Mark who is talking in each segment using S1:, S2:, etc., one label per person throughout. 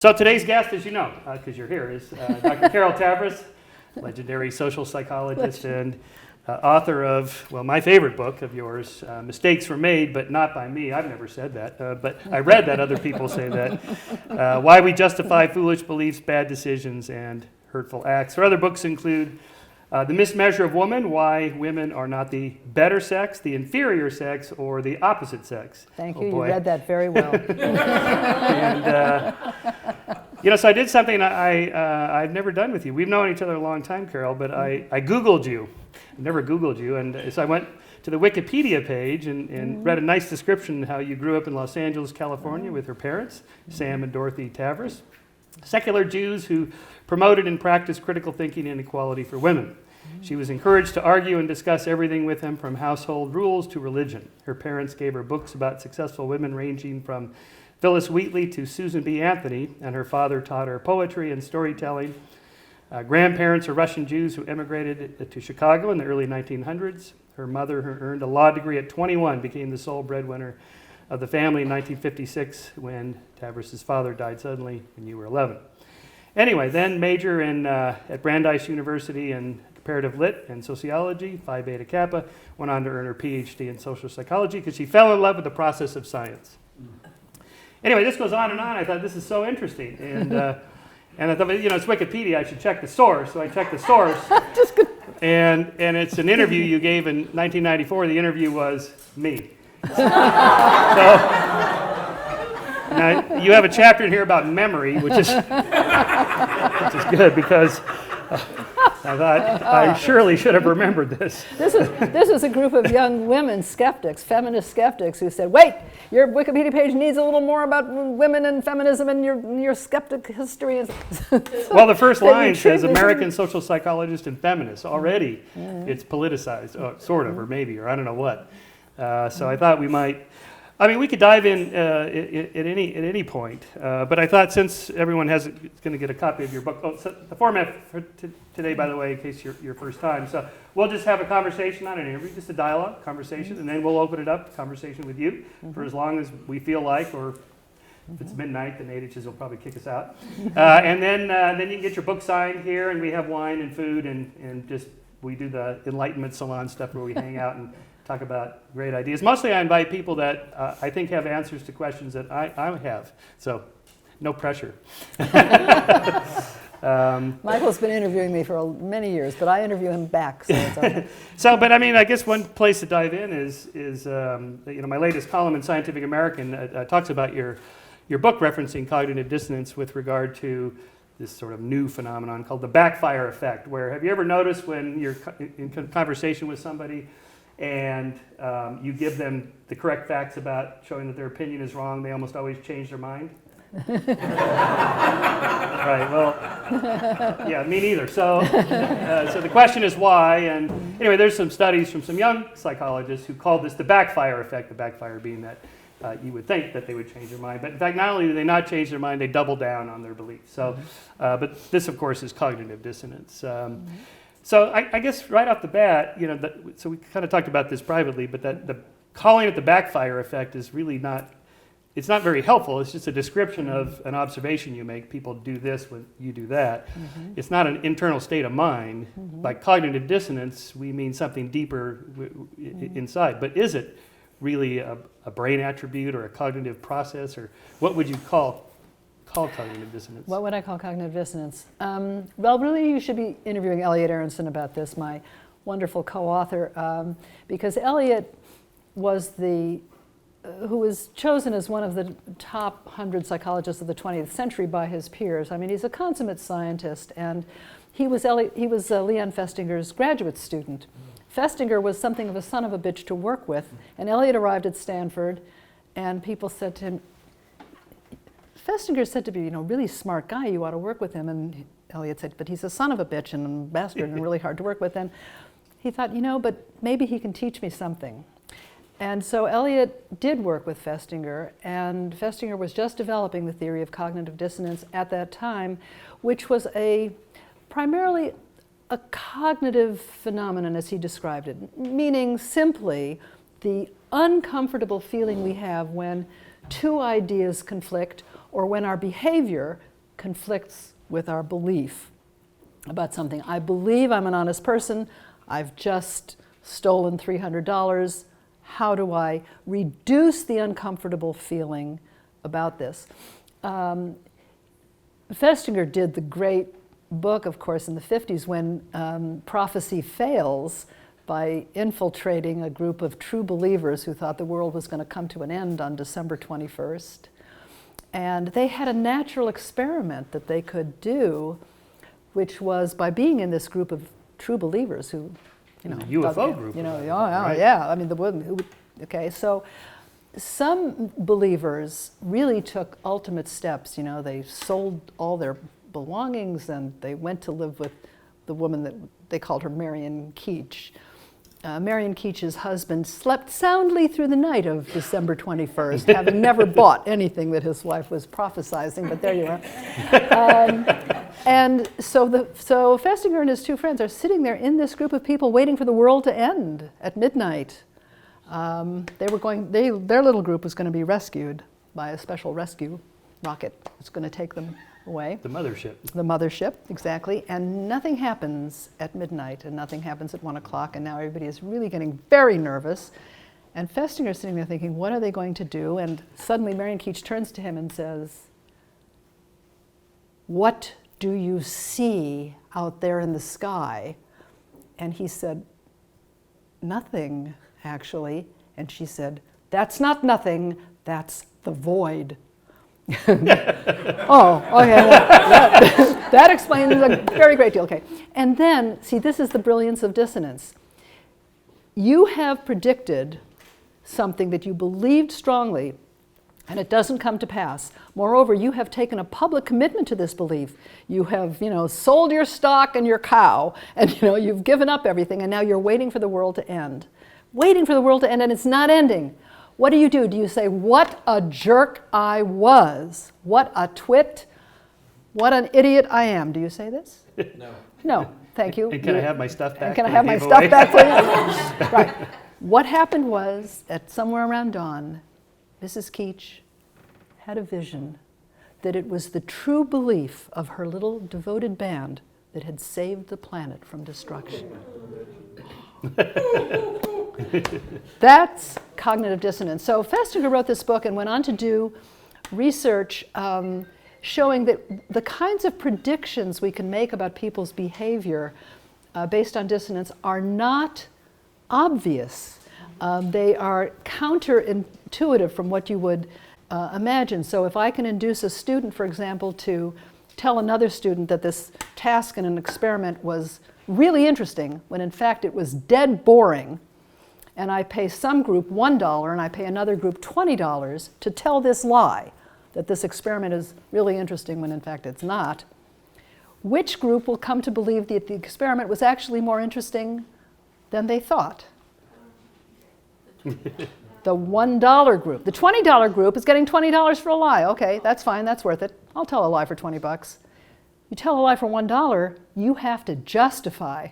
S1: So today's guest, as you know, because you're here, is Dr. Carol Tavris, legendary social psychologist and author of, well, my favorite book of yours, Mistakes Were Made, but Not by Me. I've never said that, but I read that other people say that. Why We Justify Foolish Beliefs, Bad Decisions, and Hurtful Acts. Her other books include The Mismeasure of Woman, Why Women Are Not the Better Sex, the Inferior Sex, or the Opposite Sex.
S2: Thank you. You read that very well.
S1: And, so I did something I've never done with you. We've known each other a long time, Carol, but I Googled you. I never Googled you. And so I went to the Wikipedia page and read a nice description how you grew up in Los Angeles, California with her parents, Sam and Dorothy Tavris, secular Jews who promoted and practiced critical thinking and equality for women. She was encouraged to argue and discuss everything with them, from household rules to religion. Her parents gave her books about successful women ranging from Phyllis Wheatley to Susan B. Anthony, and her father taught her poetry and storytelling. Grandparents are Russian Jews who emigrated to Chicago in the early 1900s. Her mother, who earned a law degree at 21, became the sole breadwinner of the family in 1956 when Tavris' father died suddenly when you were 11. Anyway, then major at Brandeis University in comparative lit and sociology, Phi Beta Kappa, went on to earn her PhD in social psychology because she fell in love with the process of science. Anyway, this goes on and on. I thought, this is so interesting. And I thought, it's Wikipedia. I should check the source. So I checked the source. And it's an interview you gave in 1994. The interview was me. Now, you have a chapter in here about memory, which is good because I thought I surely should have remembered this.
S2: This is a group of young women skeptics, feminist skeptics, who said, wait, your Wikipedia page needs a little more about women and feminism and your skeptic history.
S1: Well, the first line says American social psychologist and feminist. Already it's politicized, sort of, or maybe, or I don't know what. So I thought we might... we could dive in at any point, but I thought since everyone is going to get a copy of your book, so the format for today, by the way, in case your first time, so we'll just have a conversation, not an interview, just a dialogue, conversation, and then we'll open it up, conversation with you, for as long as we feel like, or if it's midnight, the natives will probably kick us out. And then you can get your book signed here, and we have wine and food, and just we do the Enlightenment Salon stuff where we hang out and talk about great ideas. Mostly I invite people that I think have answers to questions that I have, so no pressure.
S2: Michael's been interviewing me for many years, but I interview him back, so it's okay.
S1: But I guess one place to dive in is my latest column in Scientific American talks about your book referencing cognitive dissonance with regard to this sort of new phenomenon called the backfire effect, where have you ever noticed when you're in conversation with somebody and you give them the correct facts about showing that their opinion is wrong, they almost always change their mind? Right, well, yeah, me neither. So the question is why, and anyway, there's some studies from some young psychologists who called this the backfire effect, the backfire being that you would think that they would change their mind, but in fact, not only do they not change their mind, they double down on their beliefs. So, but this, of course, is cognitive dissonance. So I guess right off the bat, so we kind of talked about this privately, but the calling it the backfire effect is really not, it's not very helpful. It's just a description of an observation you make. People do this when you do that. It's not an internal state of mind. By cognitive dissonance, we mean something deeper inside. But is it really a brain attribute or a cognitive process, or what would you call cognitive dissonance?
S2: What would I call cognitive dissonance? Well, really, you should be interviewing Elliot Aronson about this, my wonderful co-author, because Elliot was who was chosen as one of the top 100 psychologists of the 20th century by his peers. He's a consummate scientist, and he was Leon Festinger's graduate student. Festinger was something of a son of a bitch to work with, and Elliot arrived at Stanford, and people said to him, Festinger's said to be, really smart guy, you ought to work with him. And Elliot said, but he's a son of a bitch and a bastard and really hard to work with. And he thought, but maybe he can teach me something. And so Elliot did work with Festinger, and Festinger was just developing the theory of cognitive dissonance at that time, which was primarily a cognitive phenomenon, as he described it, meaning simply the uncomfortable feeling we have when two ideas conflict or when our behavior conflicts with our belief about something. I believe I'm an honest person. I've just stolen $300. How do I reduce the uncomfortable feeling about this? Festinger did the great book, of course, in the 50s when prophecy fails by infiltrating a group of true believers who thought the world was going to come to an end on December 21st. And they had a natural experiment that they could do, which was by being in this group of true believers who,
S1: the UFO group.
S2: Right? Yeah, I mean, the women who, okay, so some believers really took ultimate steps. They sold all their belongings and they went to live with the woman that they called her Marion Keech. Marion Keech's husband slept soundly through the night of December 21st, having never bought anything that his wife was prophesizing, but there you are. And so Festinger and his two friends are sitting there in this group of people waiting for the world to end at midnight. Their little group was going to be rescued by a special rescue rocket. It's going to take them away.
S1: The mothership.
S2: The mothership, exactly. And nothing happens at midnight, and nothing happens at 1 o'clock, and now everybody is really getting very nervous. And Festinger's sitting there thinking, what are they going to do? And suddenly Marion Keech turns to him and says, "What do you see out there in the sky?" And he said, "Nothing, actually." And she said, "That's not nothing, that's the void." Oh, okay. That explains a very great deal. Okay. And then, see, this is the brilliance of dissonance. You have predicted something that you believed strongly, and it doesn't come to pass. Moreover, you have taken a public commitment to this belief. You have, sold your stock and your cow, and you've given up everything, and now you're waiting for the world to end. Waiting for the world to end, and it's not ending. What do? Do you say, "What a jerk I was. What a twit. What an idiot I am"? Do you say this?
S3: No.
S2: No, thank you.
S1: And can I have my stuff back?
S2: And can I have my stuff back, please? Right. What happened was, at somewhere around dawn, Mrs. Keech had a vision that it was the true belief of her little devoted band that had saved the planet from destruction. That's cognitive dissonance. So Festinger wrote this book and went on to do research showing that the kinds of predictions we can make about people's behavior based on dissonance are not obvious. They are counterintuitive from what you would imagine. So if I can induce a student, for example, to tell another student that this task in an experiment was really interesting, when in fact it was dead boring, and I pay some group $1 and I pay another group $20 to tell this lie, that this experiment is really interesting when in fact it's not, which group will come to believe that the experiment was actually more interesting than they thought? The $1 group. The $20 group is getting $20 for a lie. Okay, that's fine, that's worth it. I'll tell a lie for 20 bucks. You tell a lie for $1, you have to justify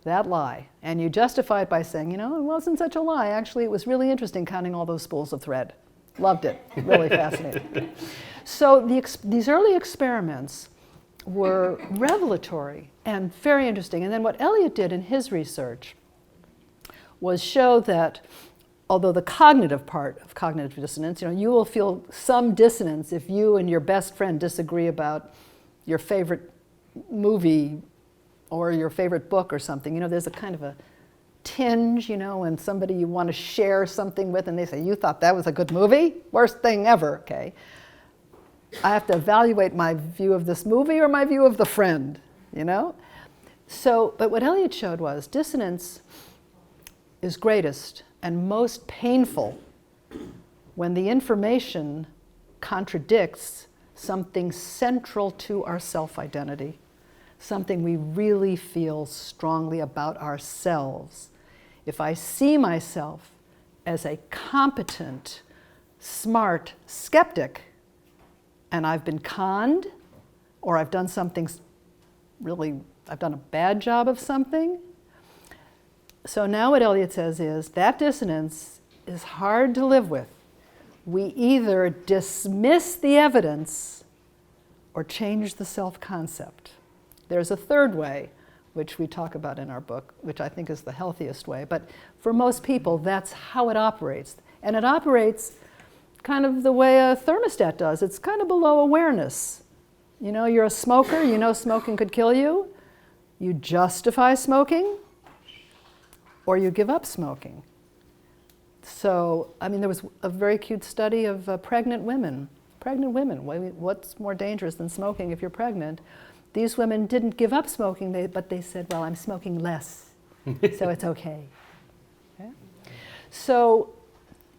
S2: that lie. And you justify it by saying, it wasn't such a lie. Actually, it was really interesting counting all those spools of thread. Loved it. Really fascinating. So these early experiments were revelatory and very interesting. And then what Eliot did in his research was show that although the cognitive part of cognitive dissonance, you will feel some dissonance if you and your best friend disagree about your favorite movie or your favorite book or something. There's a kind of a tinge, when somebody you want to share something with and they say, "You thought that was a good movie? Worst thing ever," okay? I have to evaluate my view of this movie or my view of the friend, So, but what Eliot showed was dissonance is greatest and most painful when the information contradicts something central to our self-identity, something we really feel strongly about ourselves. If I see myself as a competent, smart skeptic, and I've been conned, or I've done something I've done a bad job of something. So now what Eliot says is that dissonance is hard to live with. We either dismiss the evidence or change the self-concept. There's a third way, which we talk about in our book, which I think is the healthiest way. But for most people, that's how it operates. And it operates kind of the way a thermostat does. It's kind of below awareness. You know, you're a smoker, you know smoking could kill you. You justify smoking, or you give up smoking. So, I mean, there was a very cute study of pregnant women. Pregnant women, what's more dangerous than smoking if you're pregnant? These women didn't give up smoking, but they said, well, I'm smoking less, so it's okay. So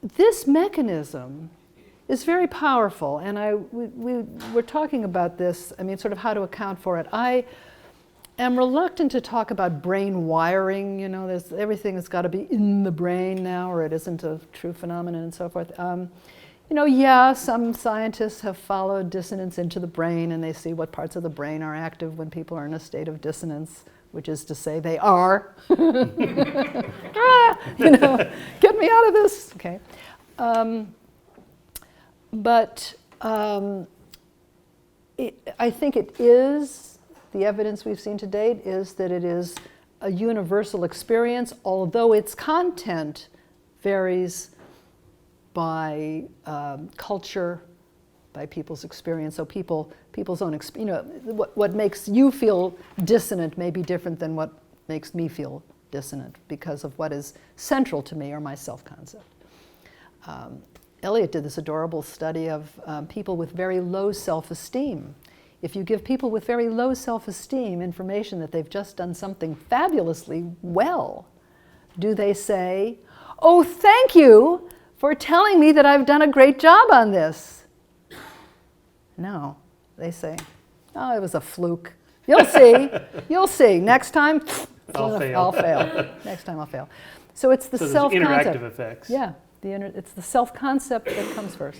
S2: this mechanism is very powerful, and we're talking about this, I mean, sort of how to account for it. I am reluctant to talk about brain wiring, you know, everything has got to be in the brain now, or it isn't a true phenomenon and so forth. You know, yeah, some scientists have followed dissonance into the brain, and they see what parts of the brain are active when people are in a state of dissonance, which is to say they are. You know, get me out of this. Okay. I think it is, the evidence we've seen to date is that it is a universal experience, although its content varies by culture, by people's experience. So people's own experience, you know, what makes you feel dissonant may be different than what makes me feel dissonant because of what is central to me or my self-concept. Eliot did this adorable study of people with very low self-esteem. If you give people with very low self-esteem information that they've just done something fabulously well, do they say, "Oh, thank you for telling me that I've done a great job on this"? No, they say, "Oh, it was a fluke. You'll see, you'll see. Next time, I'll fail. Next time I'll fail." So it's the self-concept.
S1: Interactive effects.
S2: Yeah, it's the self-concept that comes first.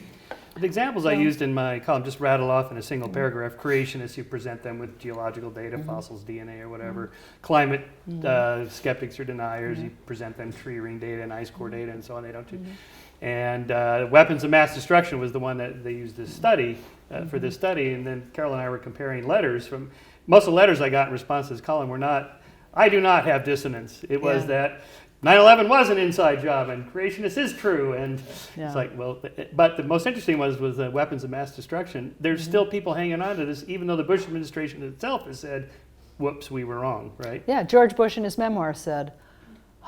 S1: The examples I used in my column just rattle off in a single paragraph. Creationists, you present them with geological data, fossils, DNA, or whatever. Climate skeptics or deniers, you present them tree ring data and ice core data and so on. They don't do. And weapons of mass destruction was the one that they used this study for this study. And then Carol and I were comparing letters from, most of the letters I got in response to this column were not, I do not have dissonance. It was that 9/11 was an inside job and creationist is true. And it's like, well, but the most interesting was the weapons of mass destruction. There's still people hanging on to this, even though the Bush administration itself has said, whoops, we were wrong, right? Yeah,
S2: George Bush in his memoir said,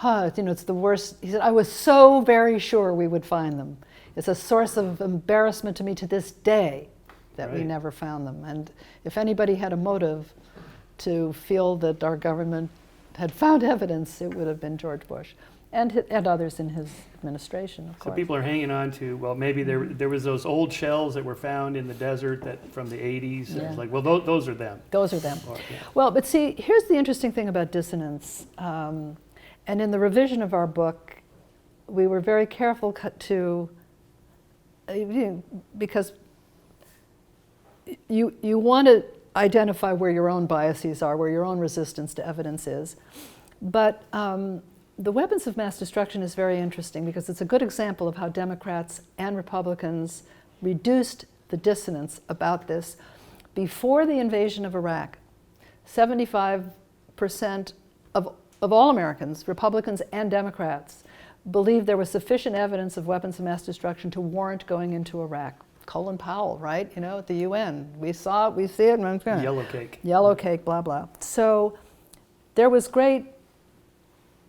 S2: you know, it's the worst. He said, I was so very sure we would find them. It's a source of embarrassment to me to this day that we never found them. And if anybody had a motive to feel that our government had found evidence, it would have been George Bush and others in his administration, of course.
S1: So people are hanging on to, well, maybe there was those old shells that were found in the desert that from the 80s. It's like, well, those are them.
S2: Those are them. Well, but see, here's the interesting thing about dissonance. And in the revision of our book, we were very careful to, because you want to identify where your own biases are, where your own resistance to evidence is. But the weapons of mass destruction is very interesting because it's a good example of how Democrats and Republicans reduced the dissonance about this. Before the invasion of Iraq, 75% of all Americans, Republicans and Democrats, believed there was sufficient evidence of weapons of mass destruction to warrant going into Iraq. Colin Powell, right? You know, at the UN. We saw it, we see it.
S1: Yellow cake.
S2: Yellow cake, blah, blah. So there was great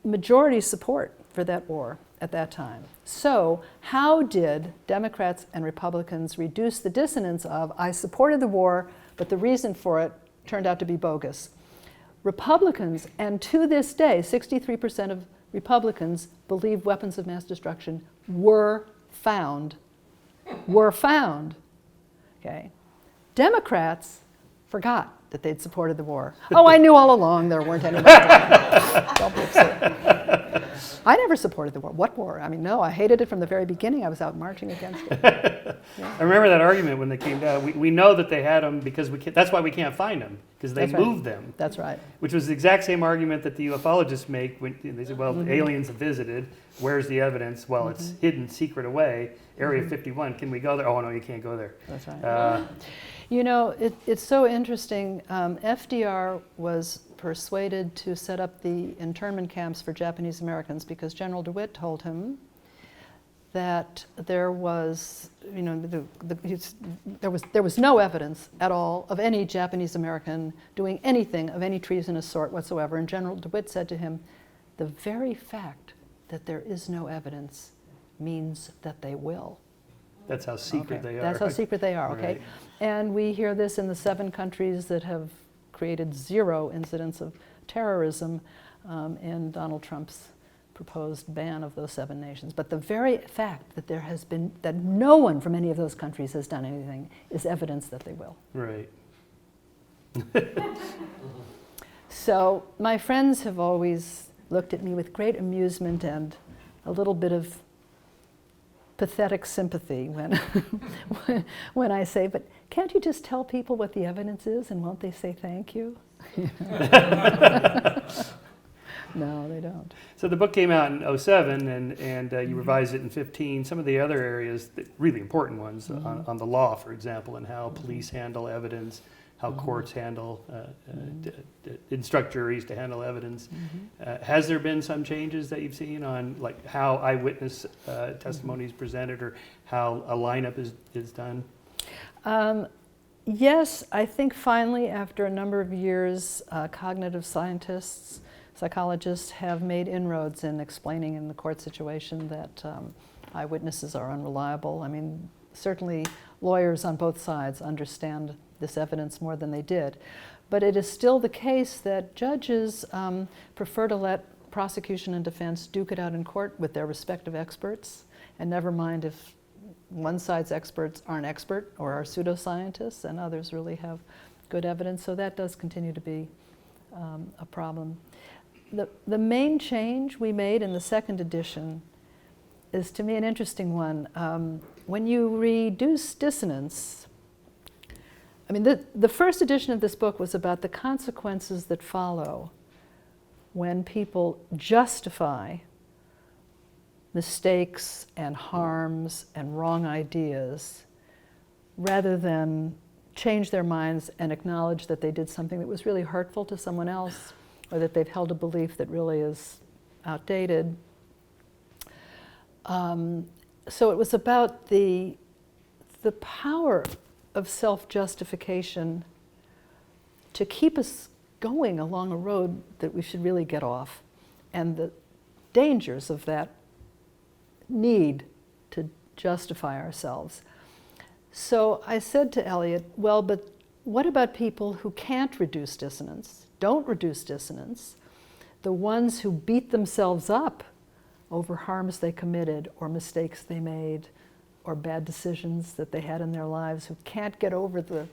S2: majority support for that war at that time. So how did Democrats and Republicans reduce the dissonance of, I supported the war, but the reason for it turned out to be bogus? Republicans, and to this day, 63% of Republicans believe weapons of mass destruction were found. Okay. Democrats forgot that they'd supported the war. Oh, I knew all along there weren't any weapons. Don't be upset. I never supported the war. What war? I mean, no, I hated it from the very beginning. I was out marching against it.
S1: I remember that argument when they came down. We know that they had them because that's why we can't find them, because they moved them.
S2: That's right.
S1: Which was the exact same argument that the ufologists make when they say, well, aliens have visited. Where's the evidence? Well, it's hidden, secret away. Area 51, can we go there? Oh, no, you can't go there.
S2: That's right. You know, it's so interesting. FDR was persuaded to set up the internment camps for Japanese Americans because General DeWitt told him that there was, you know, there was no evidence at all of any Japanese American doing anything of any treasonous sort whatsoever. And General DeWitt said to him, the very fact that there is no evidence means that they will.
S1: That's how secret they are.
S2: That's how secret they are, okay?
S1: Right.
S2: And we hear this in the 7 countries that have created 0 incidents of terrorism in Donald Trump's proposed ban of those 7 nations. But the very fact that there has been, that no one from any of those countries has done anything is evidence that they will.
S1: Right.
S2: So my friends have always looked at me with great amusement and a little bit of pathetic sympathy when I say, but can't you just tell people what the evidence is and won't they say thank you? No, they don't.
S1: So the book came out in 2007, and you revised it in 2015. Some of the other areas, really important ones, on the law, for example, and how police handle evidence, how courts handle, instruct juries to handle evidence. Has there been some changes that you've seen on like how eyewitness testimony is presented or how a lineup is done?
S2: Yes, I think finally, after a number of years, cognitive scientists, psychologists have made inroads in explaining in the court situation that eyewitnesses are unreliable. I mean, certainly lawyers on both sides understand this evidence more than they did. But it is still the case that judges prefer to let prosecution and defense duke it out in court with their respective experts, and never mind if one side's experts aren't expert or are pseudoscientists and others really have good evidence. So that does continue to be a problem. The main change we made in the 2nd edition is, to me, an interesting one. When you reduce dissonance, I mean, the 1st edition of this book was about the consequences that follow when people justify mistakes and harms and wrong ideas rather than change their minds and acknowledge that they did something that was really hurtful to someone else, or that they've held a belief that really is outdated. So it was about the power of self-justification to keep us going along a road that we should really get off, and the dangers of that need to justify ourselves. So I said to Eliot, well, but what about people who can't reduce dissonance, don't reduce dissonance, the ones who beat themselves up over harms they committed or mistakes they made or bad decisions that they had in their lives, who can't get over the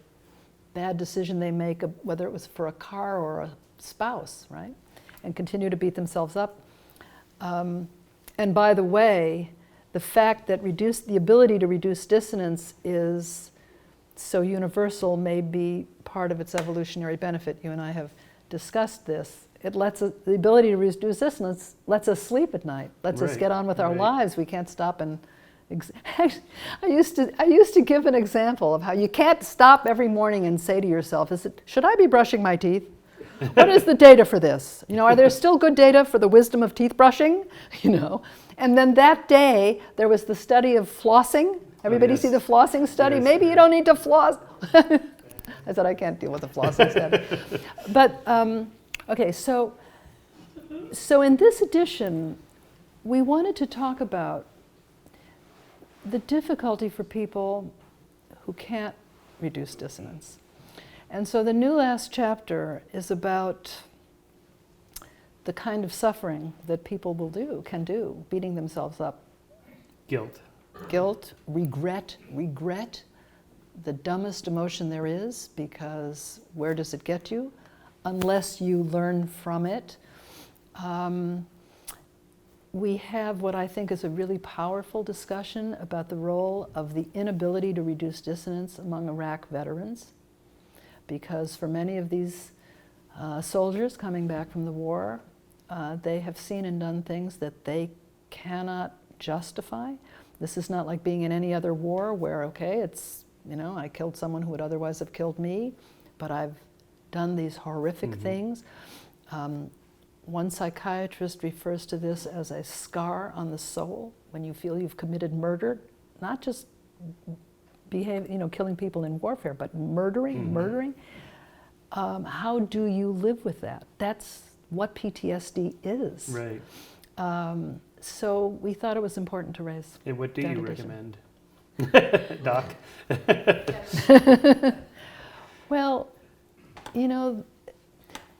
S2: bad decision they make, whether it was for a car or a spouse, right? And continue to beat themselves up. And by the way, the fact that the ability to reduce dissonance is so universal may be part of its evolutionary benefit. You and I have discussed this. It lets us, the ability to reduce dissonance lets us sleep at night, lets us get on with our lives. We can't stop and I used to give an example of how you can't stop every morning and say to yourself, should I be brushing my teeth? What is the data for this? You know, are there still good data for the wisdom of teeth brushing? You know, and then that day there was the study of flossing. Everybody see the flossing study?
S1: Yes.
S2: Maybe you don't need to floss. I said I can't deal with the flossing study. But okay, so in this edition, we wanted to talk about the difficulty for people who can't reduce dissonance. And so the new last chapter is about the kind of suffering that people can do, beating themselves up. Guilt, regret, the dumbest emotion there is, because where does it get you? Unless you learn from it. We have what I think is a really powerful discussion about the role of the inability to reduce dissonance among Iraq veterans, because for many of these soldiers coming back from the war, they have seen and done things that they cannot justify. This is not like being in any other war where, okay, it's You know, I killed someone who would otherwise have killed me, but I've done these horrific things. One psychiatrist refers to this as a scar on the soul, when you feel you've committed murder, not just killing people in warfare, but murdering. How do you live with that? That's what PTSD is.
S1: Right.
S2: So we thought it was important to raise.
S1: And what do
S2: that
S1: you
S2: addition.
S1: recommend? Doc?
S2: Well, you know,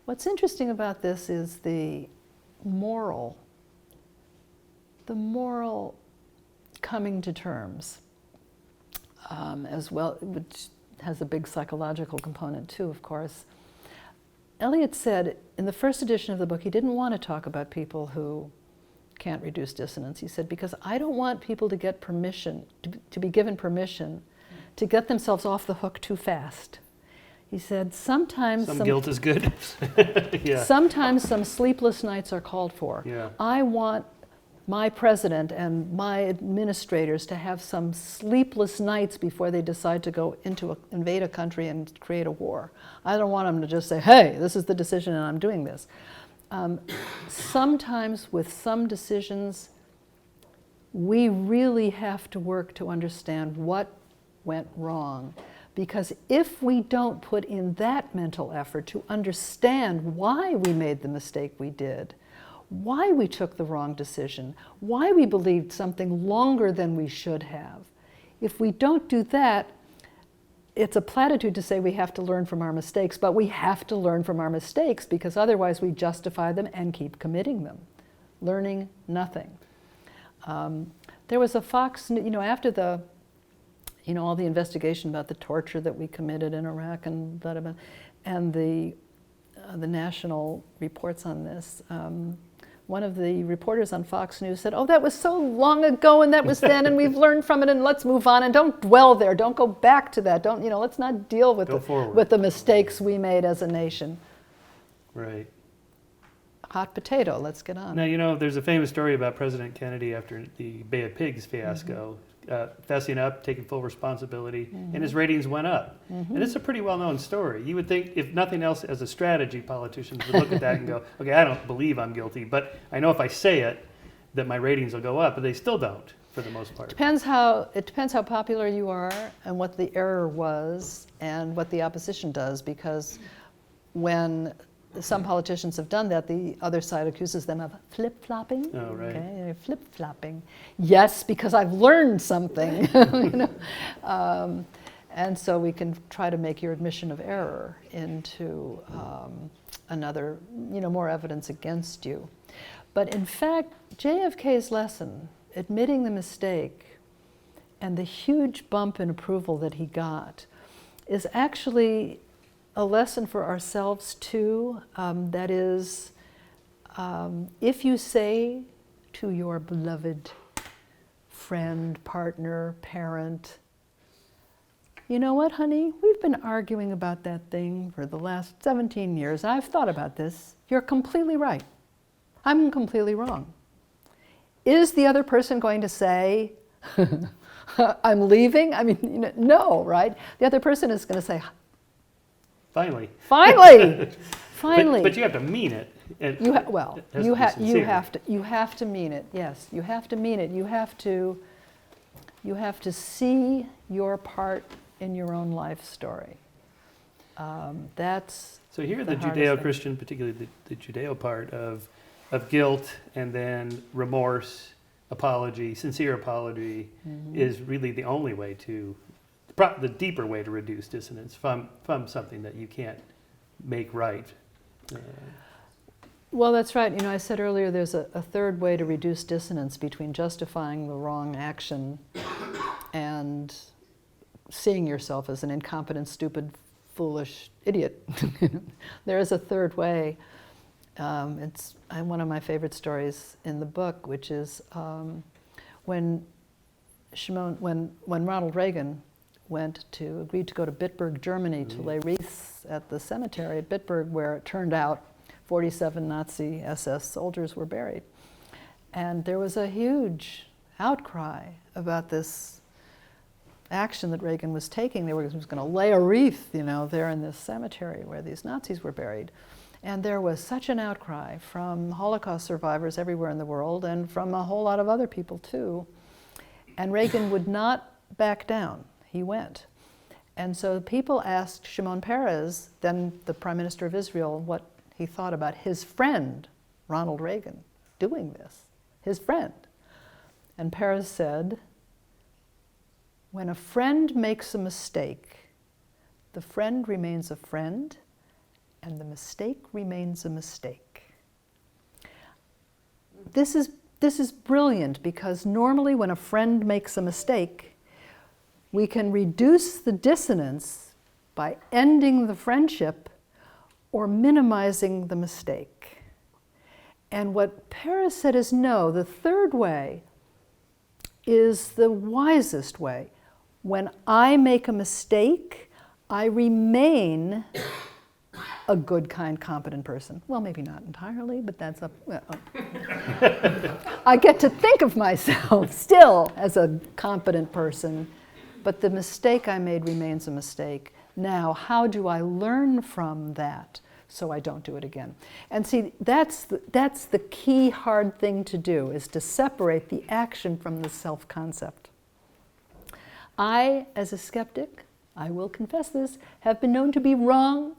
S2: what's interesting about this is the moral coming to terms as well, which has a big psychological component too, of course. Eliot said in the first edition of the book he didn't want to talk about people who can't reduce dissonance. He said, because I don't want people to get permission, to be given permission to get themselves off the hook too fast. He said, sometimes
S1: some guilt is good. Yeah.
S2: Sometimes some sleepless nights are called for.
S1: Yeah.
S2: I want my president and my administrators to have some sleepless nights before they decide to invade a country and create a war. I don't want them to just say, hey, this is the decision and I'm doing this. Sometimes with some decisions, we really have to work to understand what went wrong. Because if we don't put in that mental effort to understand why we made the mistake we did, why we took the wrong decision, why we believed something longer than we should have, if we don't do that, it's a platitude to say we have to learn from our mistakes, but we have to learn from our mistakes because otherwise we justify them and keep committing them, learning nothing. There was a Fox, after the all the investigation about the torture that we committed in Iraq and blah, blah, blah, and the national reports on this. One of the reporters on Fox News said, oh, that was so long ago and that was then and we've learned from it and let's move on and don't dwell there, don't go back to that, let's not deal with the mistakes we made as a nation.
S1: Right.
S2: Hot potato, let's get on.
S1: Now, there's a famous story about President Kennedy after the Bay of Pigs fiasco, fessing up, taking full responsibility, and his ratings went up. And it's a pretty well-known story. You would think, if nothing else, as a strategy, politicians would look at that and go, okay, I don't believe I'm guilty, but I know if I say it, that my ratings will go up, but they still don't, for the most part.
S2: It depends how popular you are and what the error was and what the opposition does, because when some politicians have done that, the other side accuses them of flip-flopping.
S1: Oh, right.
S2: Okay, flip-flopping. Yes, because I've learned something. And so we can try to make your admission of error into another, more evidence against you. But in fact, JFK's lesson, admitting the mistake and the huge bump in approval that he got, is actually a lesson for ourselves too. That is, if you say to your beloved friend, partner, parent, you know what, honey, we've been arguing about that thing for the last 17 years. I've thought about this. You're completely right. I'm completely wrong. Is the other person going to say, I'm leaving? I mean, no, right? The other person is going to say,
S1: Finally.
S2: Finally.
S1: But you have to mean it.
S2: You have to mean it. Yes, you have to mean it. You have to see your part in your own life story. That's
S1: so here the Judeo-Christian, particularly the Judeo part of guilt and then remorse, apology, sincere apology, is really the only way to. The deeper way to reduce dissonance from something that you can't make right.
S2: Well, that's right. I said earlier there's a third way to reduce dissonance between justifying the wrong action and seeing yourself as an incompetent, stupid, foolish idiot. There is a third way. It's one of my favorite stories in the book, which is when Ronald Reagan agreed to go to Bitburg, Germany to lay wreaths at the cemetery at Bitburg, where it turned out 47 Nazi SS soldiers were buried. And there was a huge outcry about this action that Reagan was taking. He was going to lay a wreath, there in this cemetery where these Nazis were buried. And there was such an outcry from Holocaust survivors everywhere in the world and from a whole lot of other people too. And Reagan would not back down. He went. And so people asked Shimon Peres, then the Prime Minister of Israel, what he thought about his friend, Ronald Reagan, doing this, his friend. And Peres said, when a friend makes a mistake, the friend remains a friend, and the mistake remains a mistake. This is brilliant, because normally when a friend makes a mistake, we can reduce the dissonance by ending the friendship or minimizing the mistake. And what Peres said is no, the third way is the wisest way. When I make a mistake, I remain a good, kind, competent person. Well, maybe not entirely, but that's up. I get to think of myself still as a competent person, but the mistake I made remains a mistake. Now, how do I learn from that so I don't do it again? And see, that's the key hard thing to do, is to separate the action from the self-concept. I, as a skeptic, I will confess this, have been known to be wrong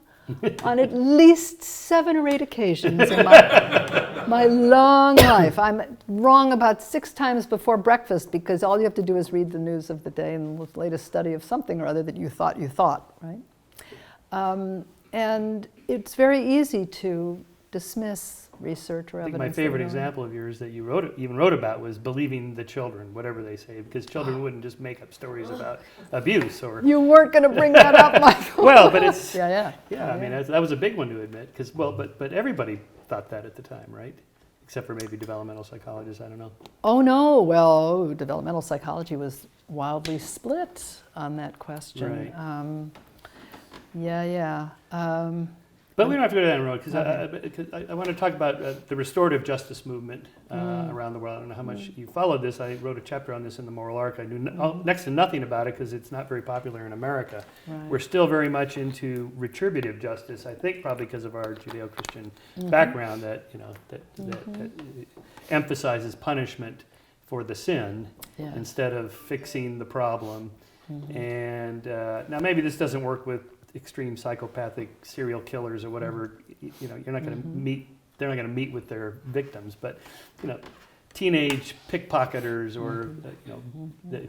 S2: on at least 7 or 8 occasions in my long life. I'm wrong about 6 times before breakfast, because all you have to do is read the news of the day and the latest study of something or other that you thought, right? And it's very easy to dismiss research or
S1: I think
S2: evidence.
S1: my favorite example of yours that you even wrote about was believing the children, whatever they say, because children wouldn't just make up stories about abuse or.
S2: You weren't going to bring that up, Michael.
S1: Well, but it's
S2: yeah.
S1: I mean, that was a big one to admit, because but everybody thought that at the time, right? Except for maybe developmental psychologists. I don't know.
S2: Oh no! Well, developmental psychology was wildly split on that question.
S1: Right.
S2: Yeah.
S1: But we don't have to go down that road, because I want to talk about the restorative justice movement around the world. I don't know how much you followed this. I wrote a chapter on this in the Moral Arc. I knew next to nothing about it because it's not very popular in America.
S2: Right.
S1: We're still very much into retributive justice, I think probably because of our Judeo-Christian background that emphasizes punishment for the sin instead of fixing the problem. And now maybe this doesn't work with extreme psychopathic serial killers or whatever. You're not going to meet. They're not going to meet with their victims, but teenage pickpocketers or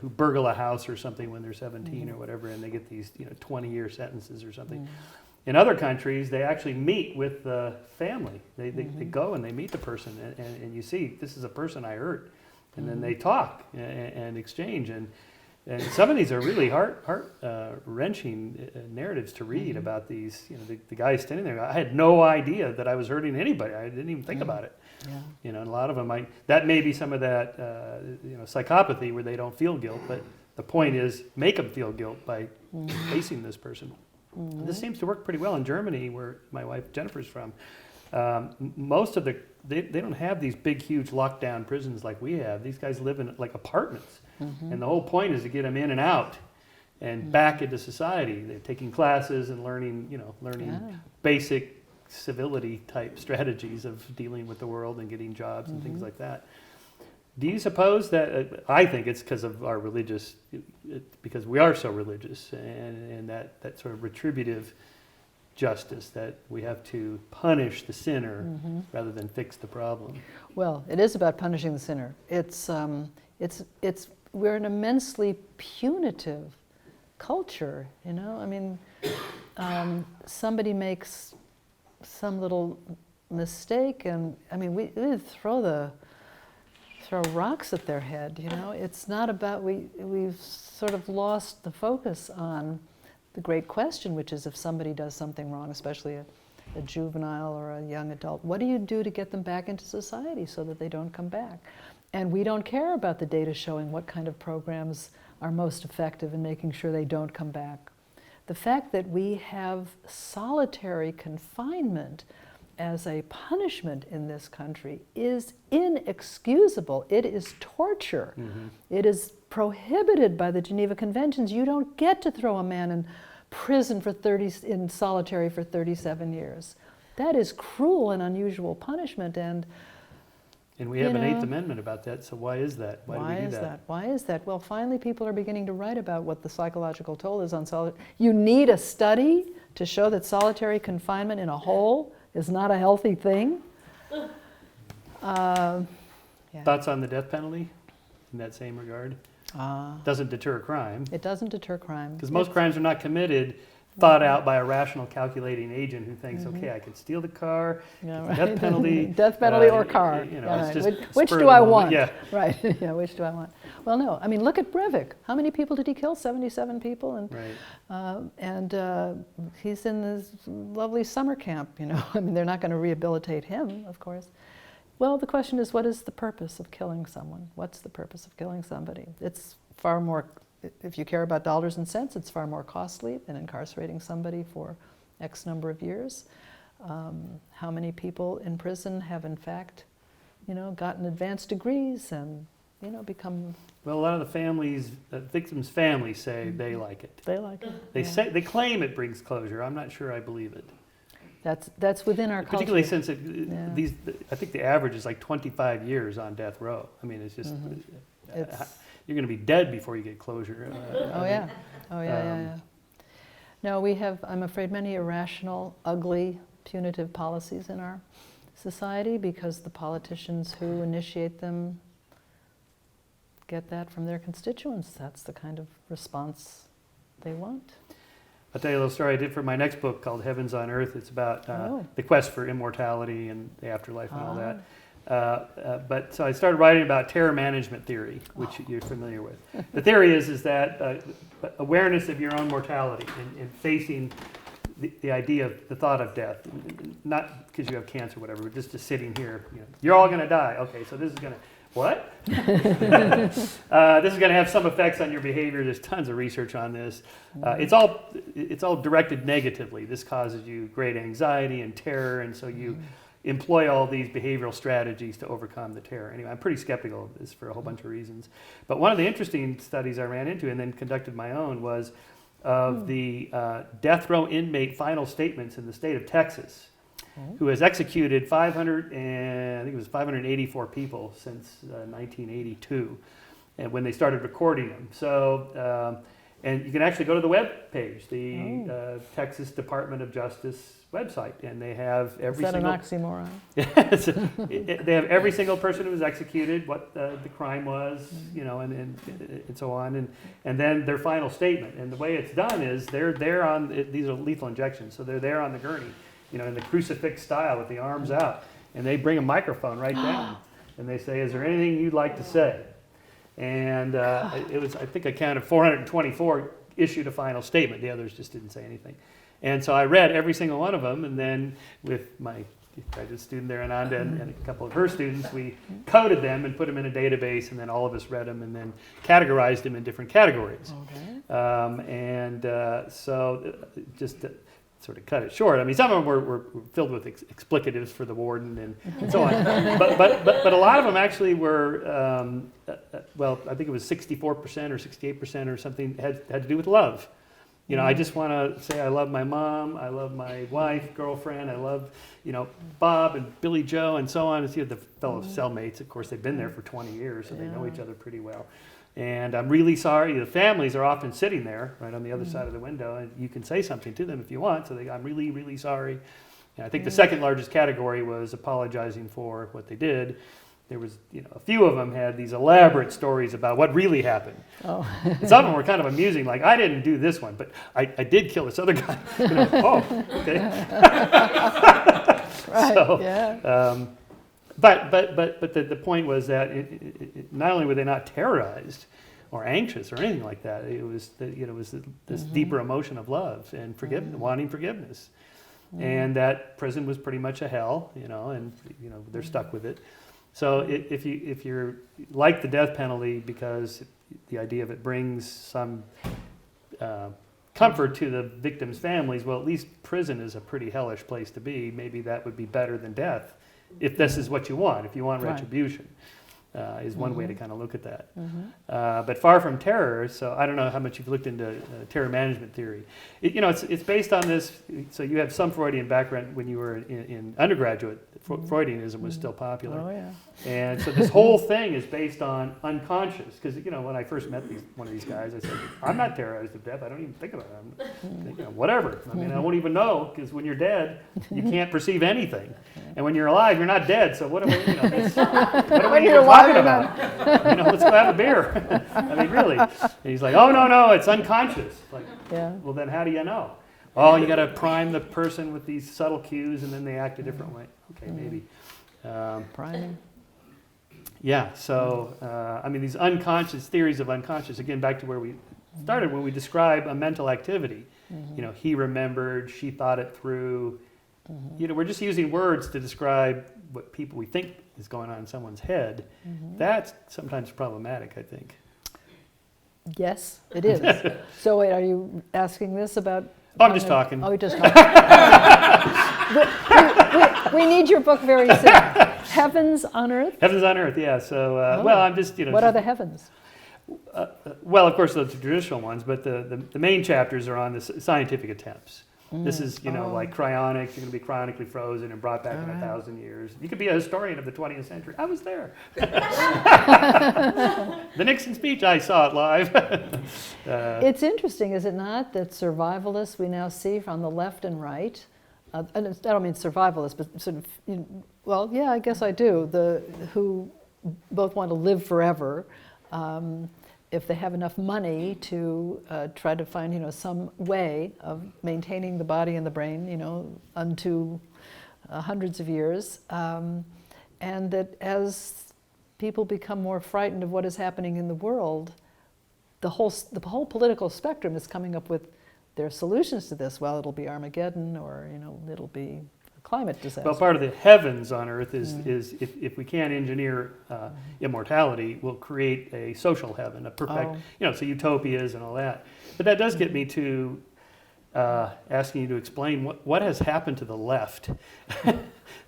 S1: who burgle a house or something when they're 17 or whatever, and they get these 20-year sentences or something. In other countries, they actually meet with the family. They go and they meet the person, and you see, this is a person I hurt, and then they talk and exchange. And some of these are really heart-wrenching narratives to read about these. The guy standing there. I had no idea that I was hurting anybody. I didn't even think about it. Yeah. And a lot of them, that may be some of that, psychopathy where they don't feel guilt. But the point is, make them feel guilt by facing this person. This seems to work pretty well in Germany, where my wife Jennifer's from. Most of they don't have these big, huge lockdown prisons like we have. These guys live in like apartments. And the whole point is to get them in and out and back into society. They're taking classes and learning basic civility type strategies of dealing with the world and getting jobs and things like that. Do you suppose that, I think it's because of our because we are so religious and that sort of retributive justice, that we have to punish the sinner rather than fix the problem.
S2: Well, it is about punishing the sinner. We're an immensely punitive culture, I mean, somebody makes some little mistake, and I mean, we throw rocks at their head. It's not about we've sort of lost the focus on the great question, which is, if somebody does something wrong, especially a juvenile or a young adult, what do you do to get them back into society so that they don't come back? And we don't care about the data showing what kind of programs are most effective in making sure they don't come back. The fact that we have solitary confinement as a punishment in this country is inexcusable. It is torture. It is prohibited by the Geneva Conventions. You don't get to throw a man in prison in solitary for 37 years. That is cruel and unusual punishment, and
S1: we have an Eighth Amendment about that, so why is that? Why do we do that?
S2: Why is that? Well, finally people are beginning to write about what the psychological toll is on solitary. You need a study to show that solitary confinement in a hole is not a healthy thing.
S1: Thoughts on the death penalty in that same regard? Doesn't deter crime.
S2: It doesn't deter crime.
S1: Because most crimes are not committed, thought out by a rational, calculating agent who thinks, okay, I could steal the car, death penalty.
S2: Death penalty or car.
S1: It's just
S2: which
S1: spur
S2: do
S1: of
S2: I
S1: the moment.
S2: want?
S1: Yeah.
S2: Right, which do I want? Well, no, I mean, look at Breivik. How many people did he kill? 77 people? And he's in this lovely summer camp, I mean, they're not going to rehabilitate him, of course. Well, the question is, what is the purpose of killing someone? What's the purpose of killing somebody? It's far more, if you care about dollars and cents, it's far more costly than incarcerating somebody for X number of years. How many people in prison have in fact, gotten advanced degrees and, become...
S1: Well, a lot of the families, victims' families say they like it.
S2: They like it.
S1: They claim it brings closure. I'm not sure I believe it.
S2: That's within our culture.
S1: Particularly since I think the average is like 25 years on death row. I mean, it's just... you're going to be dead before you get closure.
S2: Yeah. No, we have, I'm afraid, many irrational, ugly, punitive policies in our society because the politicians who initiate them get that from their constituents. That's the kind of response they want.
S1: I'll tell you a little story I did for my next book called Heavens on Earth. It's about the quest for immortality and the afterlife and all that. But so I started writing about terror management theory, which you're familiar with. The theory is that awareness of your own mortality and facing the idea of the thought of death, not because you have cancer or whatever, but just sitting here. You're all going to die. Okay, so this is going to... What? This is going to have some effects on your behavior. There's tons of research on this. It's all directed negatively. This causes you great anxiety and terror, and so you employ all these behavioral strategies to overcome the terror. Anyway, I'm pretty skeptical of this for a whole bunch of reasons. But one of the interesting studies I ran into and then conducted my own was of the death row inmate final statements in the state of Texas, who has executed 584 people since 1982, and when they started recording them. So, and you can actually go to the web page, the Texas Department of Justice website, and they have every single...
S2: Is that an oxymoron?
S1: They have every single person who was executed, what the crime was, and so on, and then their final statement. And the way it's done is they're on, these are lethal injections, so they're there on the gurney, in the crucifix style with the arms out, and they bring a microphone right down, and they say, "Is there anything you'd like to say?" And it was, I think I counted 424 issued a final statement. The others just didn't say anything. And so I read every single one of them, and then with my graduate student there, Ananda, and a couple of her students, we coded them and put them in a database, and then all of us read them and then categorized them in different categories. Okay. So just to sort of cut it short, I mean, some of them were filled with explicatives for the warden and so on. But a lot of them actually were, well, I think it was 64% or 68% or something had to do with love. I just want to say I love my mom, I love my wife, girlfriend, I love, Bob and Billy Joe and so on. It's the fellow cellmates. Of course, they've been there for 20 years, so they know each other pretty well. And I'm really sorry. The families are often sitting there right on the other side of the window, and you can say something to them if you want. So I'm really, really sorry. And I think the second largest category was apologizing for what they did. There was, a few of them had these elaborate stories about what really happened. Oh. Some of them were kind of amusing, like, I didn't do this one, but I did kill this other guy. Oh, okay.
S2: Right,
S1: so,
S2: yeah.
S1: But the point was that not only were they not terrorized or anxious or anything like that, it was this deeper emotion of love and forgiveness, wanting forgiveness, and that prison was pretty much a hell, and they're stuck with it. So if you're like the death penalty because the idea of it brings some comfort to the victims' families, well, at least prison is a pretty hellish place to be. Maybe that would be better than death, if this is what you want, if you want
S2: Right.
S1: retribution. Is one way to kind of look at that.
S2: Mm-hmm.
S1: But far from terror, so I don't know how much you've looked into terror management theory. It's based on this, so you have some Freudian background when you were in undergraduate. Freudianism was still popular.
S2: Oh, yeah.
S1: And so this whole thing is based on unconscious, because when I first met one of these guys, I said, I'm not terrorized to death, I don't even think about it. I'm thinking, whatever, I mean, I won't even know, because when you're dead, you can't perceive anything. And when you're alive, you're not dead, so what are we, what are we even talking about? Let's go have a beer. I mean, really. And he's like, oh, no, it's unconscious. Like,
S2: Yeah.
S1: well, then how do you know? Oh, you got to prime the person with these subtle cues, and then they act a different way. Okay, maybe.
S2: Priming.
S1: Yeah, so, these unconscious theories of unconscious, again, back to where we started, when we describe a mental activity. He remembered, she thought it through. We're just using words to describe what we think is going on in someone's head. That's sometimes problematic, I think.
S2: Yes, it is. So wait, are you asking this about?
S1: Oh, I'm just talking.
S2: Oh, you're just talking. we need your book very soon. Heavens on Earth?
S1: Heavens on Earth, yeah. So, I'm just,
S2: What are the heavens?
S1: Well, of course, the traditional ones, but the main chapters are on the scientific attempts. This is, like cryonics. You're going to be cryonically frozen and brought back in 1,000 years. You could be a historian of the 20th century. I was there. The Nixon speech, I saw it live.
S2: It's interesting, is it not, that survivalists we now see from the left and right, and I don't mean survivalists, but sort of, well, yeah, I guess I do, who both want to live forever, if they have enough money to try to find, some way of maintaining the body and the brain, unto hundreds of years, and that as people become more frightened of what is happening in the world, the whole political spectrum is coming up with their solutions to this. Well, it'll be Armageddon, or it'll be a climate disaster.
S1: Well, part of the heavens on Earth is if we can't engineer immortality, we'll create a social heaven, a perfect, so utopias and all that. But that does get me to asking you to explain what has happened to the left.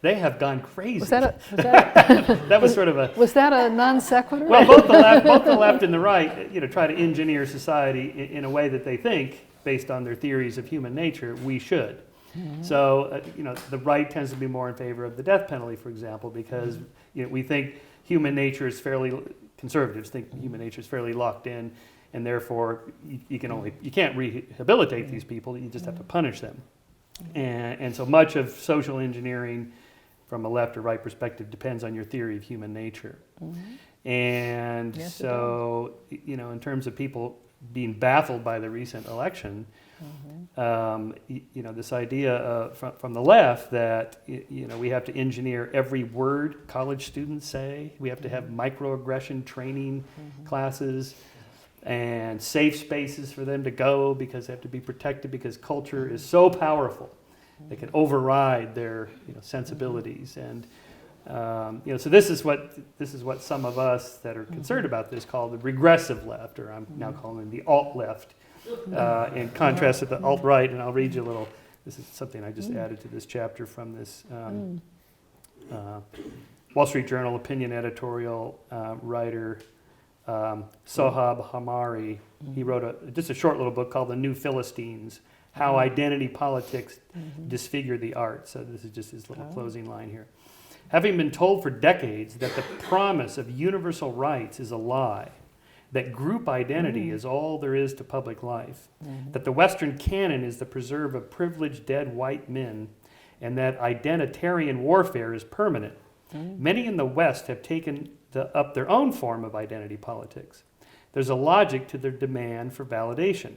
S1: They have gone crazy. That was sort of a...
S2: Was that a non sequitur?
S1: Well, both the left and the right, try to engineer society in a way that they think, based on their theories of human nature, we should. So, the right tends to be more in favor of the death penalty, for example, because we think human nature is fairly, conservatives think human nature is fairly locked in, and therefore you can't rehabilitate these people, you just have to punish them. And so much of social engineering from a left or right perspective depends on your theory of human nature. And
S2: yes,
S1: so, in terms of people being baffled by the recent election, this idea from the left that we have to engineer every word college students say, we have to have microaggression training classes and safe spaces for them to go because they have to be protected because culture is so powerful. They can override their sensibilities, and so this is what some of us that are concerned about this call the regressive left, or I'm now calling the alt left, in contrast to the alt right. And I'll read you a little. This is something I just added to this chapter from this Wall Street Journal opinion editorial writer. Sohab Hamari, he wrote just a short little book called The New Philistines, How Identity Politics Disfigure the Arts. So this is just his little closing line here. Having been told for decades that the promise of universal rights is a lie, that group identity is all there is to public life, that the Western canon is the preserve of privileged dead white men, and that identitarian warfare is permanent, many in the West have taken up their own form of identity politics. There's a logic to their demand for validation.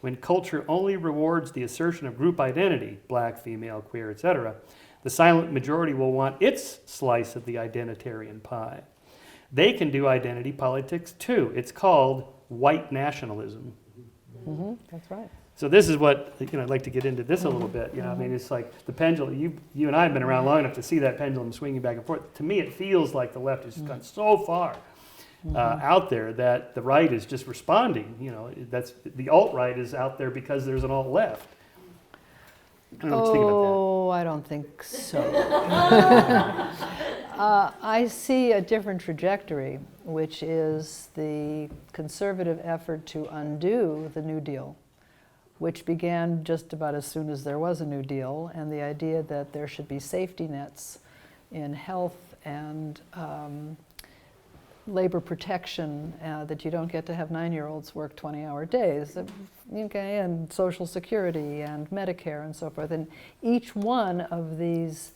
S1: When culture only rewards the assertion of group identity, black, female, queer, etc., the silent majority will want its slice of the identitarian pie. They can do identity politics too. It's called white nationalism.
S2: That's right.
S1: So this is what, I'd like to get into this a little bit. It's like the pendulum, you and I have been around long enough to see that pendulum swinging back and forth. To me, it feels like the left has just gone so far out there that the right is just responding. You know, that's the alt-right is out there because there's an alt-left. I don't know what you think about that.
S2: Oh, I don't think so. I see a different trajectory, which is the conservative effort to undo the New Deal, which began just about as soon as there was a New Deal, and the idea that there should be safety nets in health and labor protection, that you don't get to have 9-year-olds work 20-hour days, okay, and Social Security and Medicare and so forth. And each one of these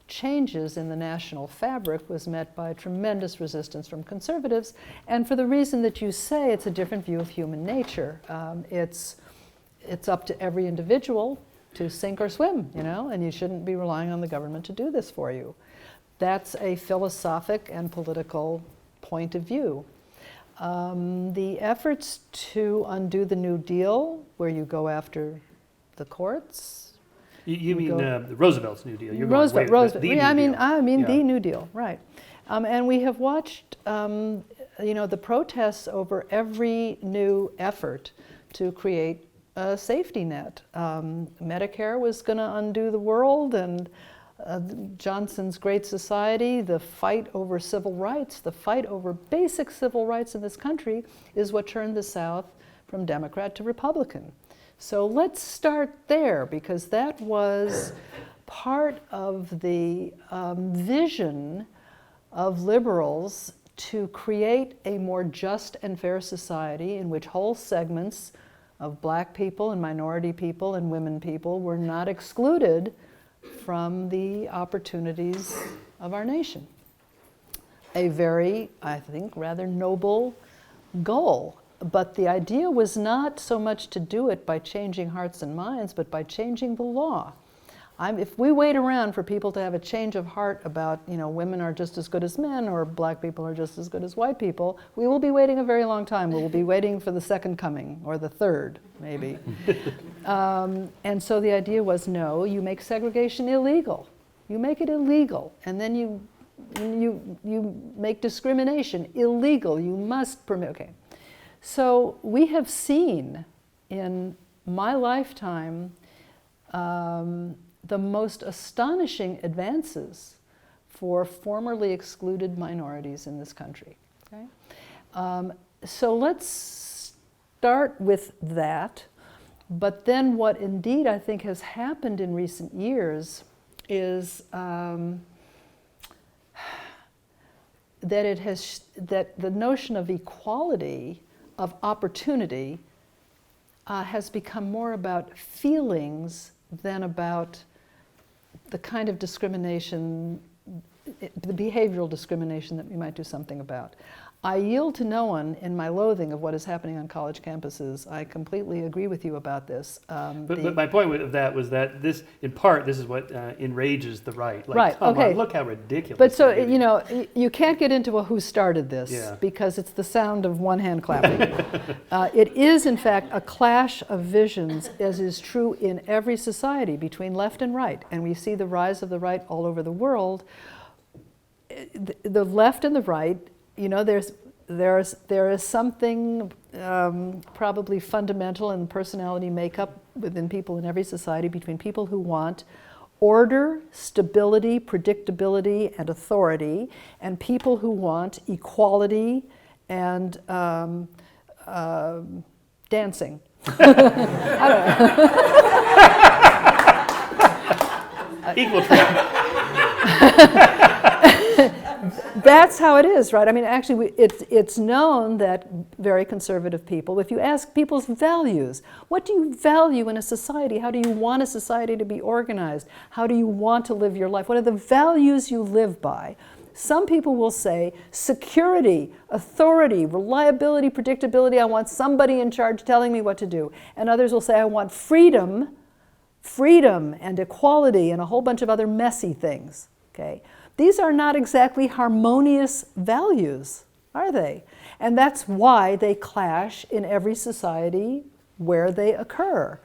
S2: changes in the national fabric was met by tremendous resistance from conservatives, and for the reason that you say, it's a different view of human nature. It's up to every individual to sink or swim, you know, and you shouldn't be relying on the government to do this for you. That's a philosophic and political point of view. The efforts to undo the New Deal, where you go after the courts.
S1: You mean Roosevelt's New Deal? You're
S2: Roosevelt.
S1: the
S2: Yeah,
S1: New Deal.
S2: I mean
S1: Yeah.
S2: the New Deal, right? And we have watched, you know, the protests over every new effort to create a safety net. Medicare was going to undo the world, and Johnson's Great Society, the fight over civil rights, the fight over basic civil rights in this country is what turned the South from Democrat to Republican. So let's start there, because that was part of the vision of liberals to create a more just and fair society in which whole segments of black people and minority people and women people were not excluded from the opportunities of our nation. A very, I think, rather noble goal. But the idea was not so much to do it by changing hearts and minds, but by changing the law. If we wait around for people to have a change of heart about, you know, women are just as good as men or black people are just as good as white people, we will be waiting a very long time. We will be waiting for the second coming, or the third, maybe. And so the idea was, no, you make segregation illegal. You make it illegal, and then you make discrimination illegal. You must permit, okay. So we have seen in my lifetime the most astonishing advances for formerly excluded minorities in this country. Okay? So let's start with that. But then what indeed I think has happened in recent years is that the notion of equality, of opportunity, has become more about feelings than about the kind of discrimination, the behavioral discrimination that we might do something about. I yield to no one in my loathing of what is happening on college campuses. I completely agree with you about this.
S1: But my point of that was that this, in part, this is what enrages the right. Like,
S2: right,
S1: come
S2: okay.
S1: on, look how ridiculous.
S2: But so,
S1: it is.
S2: you know, you can't get into who started this,
S1: Yeah.
S2: because it's the sound of one hand clapping. It is, in fact, a clash of visions, as is true in every society, between left and right. And we see the rise of the right all over the world. The left and the right, you know, there is something probably fundamental in personality makeup within people in every society, between people who want order, stability, predictability, and authority, and people who want equality and dancing.
S1: Equal treatment.
S2: That's how it is, right? I mean, actually, it's known that very conservative people, if you ask people's values, what do you value in a society? How do you want a society to be organized? How do you want to live your life? What are the values you live by? Some people will say security, authority, reliability, predictability. I want somebody in charge telling me what to do. And others will say, I want freedom and equality and a whole bunch of other messy things, okay? These are not exactly harmonious values, are they? And that's why they clash in every society where they occur.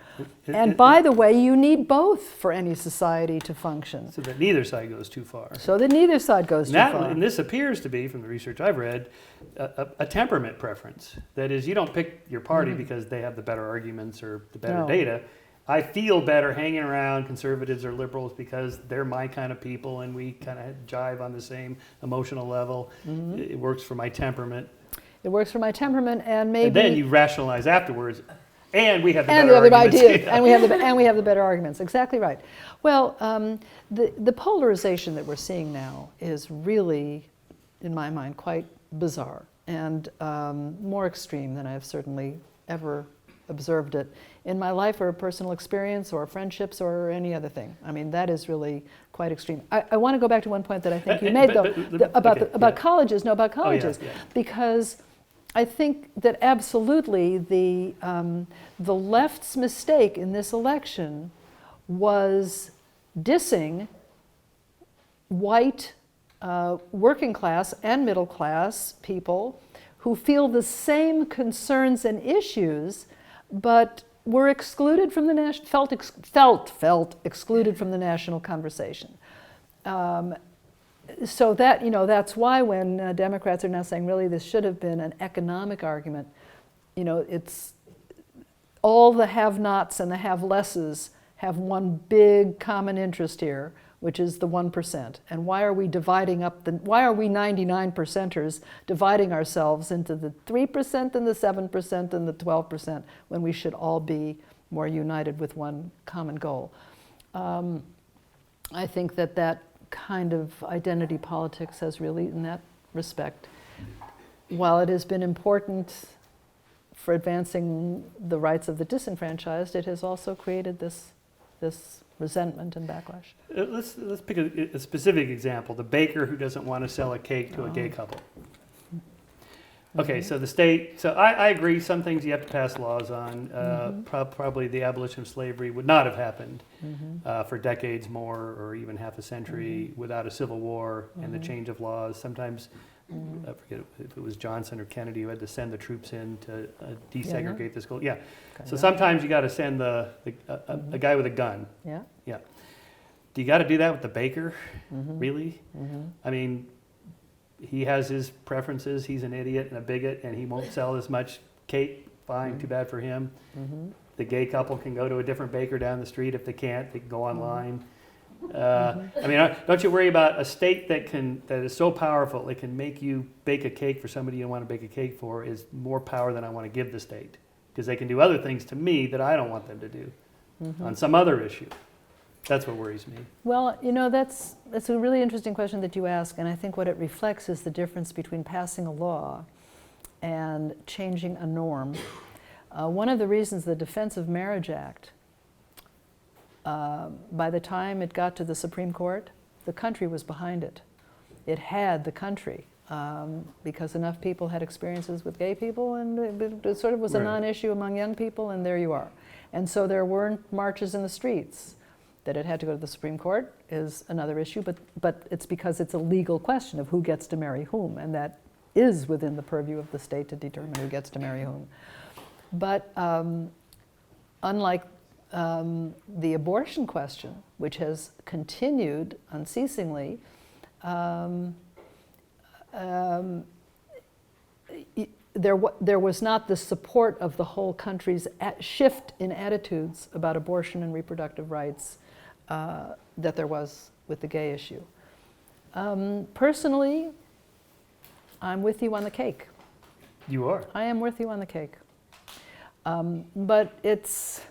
S2: And by the way, you need both for any society to function.
S1: So that neither side goes too far.
S2: So that neither side goes too far.
S1: And this appears to be, from the research I've read, a temperament preference. That is, you don't pick your party because they have the better arguments or the better data. I feel better hanging around conservatives or liberals because they're my kind of people and we kind of jive on the same emotional level. It works for my temperament.
S2: It works for my temperament, and maybe.
S1: And then you rationalize afterwards. And we have the
S2: and
S1: better
S2: the other
S1: arguments.
S2: idea, and we have the better arguments. Exactly right. Well, the polarization that we're seeing now is really, in my mind, quite bizarre and more extreme than I've certainly ever observed it in my life or personal experience or friendships or any other thing. I mean, that is really quite extreme. I want to go back to one point that I think you made, about colleges. No, about colleges, because I think that absolutely the left's mistake in this election was dissing white working class and middle class people who feel the same concerns and issues, but were excluded from the felt excluded from the national conversation. So that, that's why when Democrats are now saying, really, this should have been an economic argument, it's all the have-nots and the have-lesses have one big common interest here, which is the 1%. And why are we why are we 99%ers dividing ourselves into the 3% and the 7% and the 12% when we should all be more united with one common goal? I think that kind of identity politics has really, in that respect, while it has been important for advancing the rights of the disenfranchised, it has also created this resentment and backlash.
S1: Let's pick a specific example. The baker who doesn't want to sell a cake to a gay couple. Okay, so the state, so I agree, some things you have to pass laws on. Probably the abolition of slavery would not have happened for decades more or even half a century without a civil war and the change of laws. Sometimes, I forget if it was Johnson or Kennedy who had to send the troops in to desegregate the school. Yeah, so sometimes you got to send a guy with a gun.
S2: Yeah.
S1: Do you got to do that with the baker? Really? I mean, he has his preferences. He's an idiot and a bigot, and he won't sell as much cake. Fine, too bad for him. The gay couple can go to a different baker down the street. If they can't, they can go online. I mean, don't you worry about a state that is so powerful it can make you bake a cake for somebody you don't want to bake a cake for is more power than I want to give the state, because they can do other things to me that I don't want them to do on some other issue. That's what worries me. Well,
S2: that's a really interesting question that you ask, and I think what it reflects is the difference between passing a law and changing a norm. One of the reasons the Defense of Marriage Act, by the time it got to the Supreme Court, the country was behind it. It had the country, because enough people had experiences with gay people, and it sort of was a non-issue among young people, and there you are. And so there weren't marches in the streets. That it had to go to the Supreme Court is another issue, but it's because it's a legal question of who gets to marry whom, and that is within the purview of the state to determine who gets to marry whom. But unlike the abortion question, which has continued unceasingly, there was not the support of the whole country's shift in attitudes about abortion and reproductive rights that there was with the gay issue. Personally, I'm with you on the cake.
S1: You are?
S2: I am with you on the cake. But it's...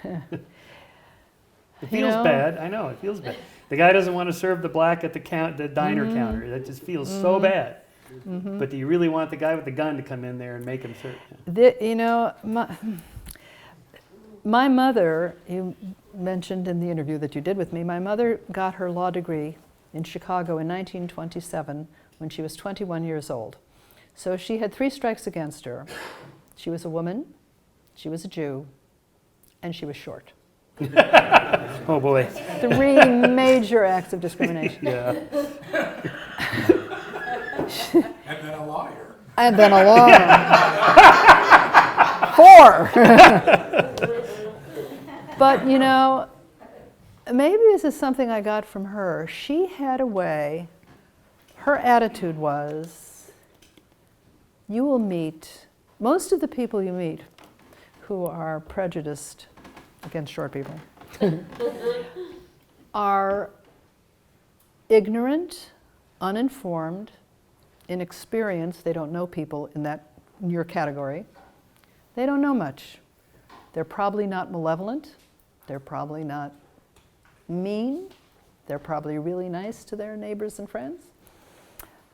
S1: It feels bad. I know, it feels bad. The guy doesn't want to serve the black at the diner counter. That just feels so bad. But do you really want the guy with the gun to come in there and make him serve?
S2: My mother, you mentioned in the interview that you did with me, my mother got her law degree in Chicago in 1927 when she was 21 years old. So she had 3 strikes against her. She was a woman, she was a Jew, and she was short.
S1: Oh boy.
S2: 3 major acts of discrimination.
S1: Yeah.
S3: And then a lawyer.
S2: And then a lawyer. 4. But, you know, maybe this is something I got from her. She had a way, her attitude was, you will meet, most of the people you meet who are prejudiced against short people are ignorant, uninformed, inexperienced. They don't know people in your category. They don't know much. They're probably not malevolent. They're probably not mean. They're probably really nice to their neighbors and friends.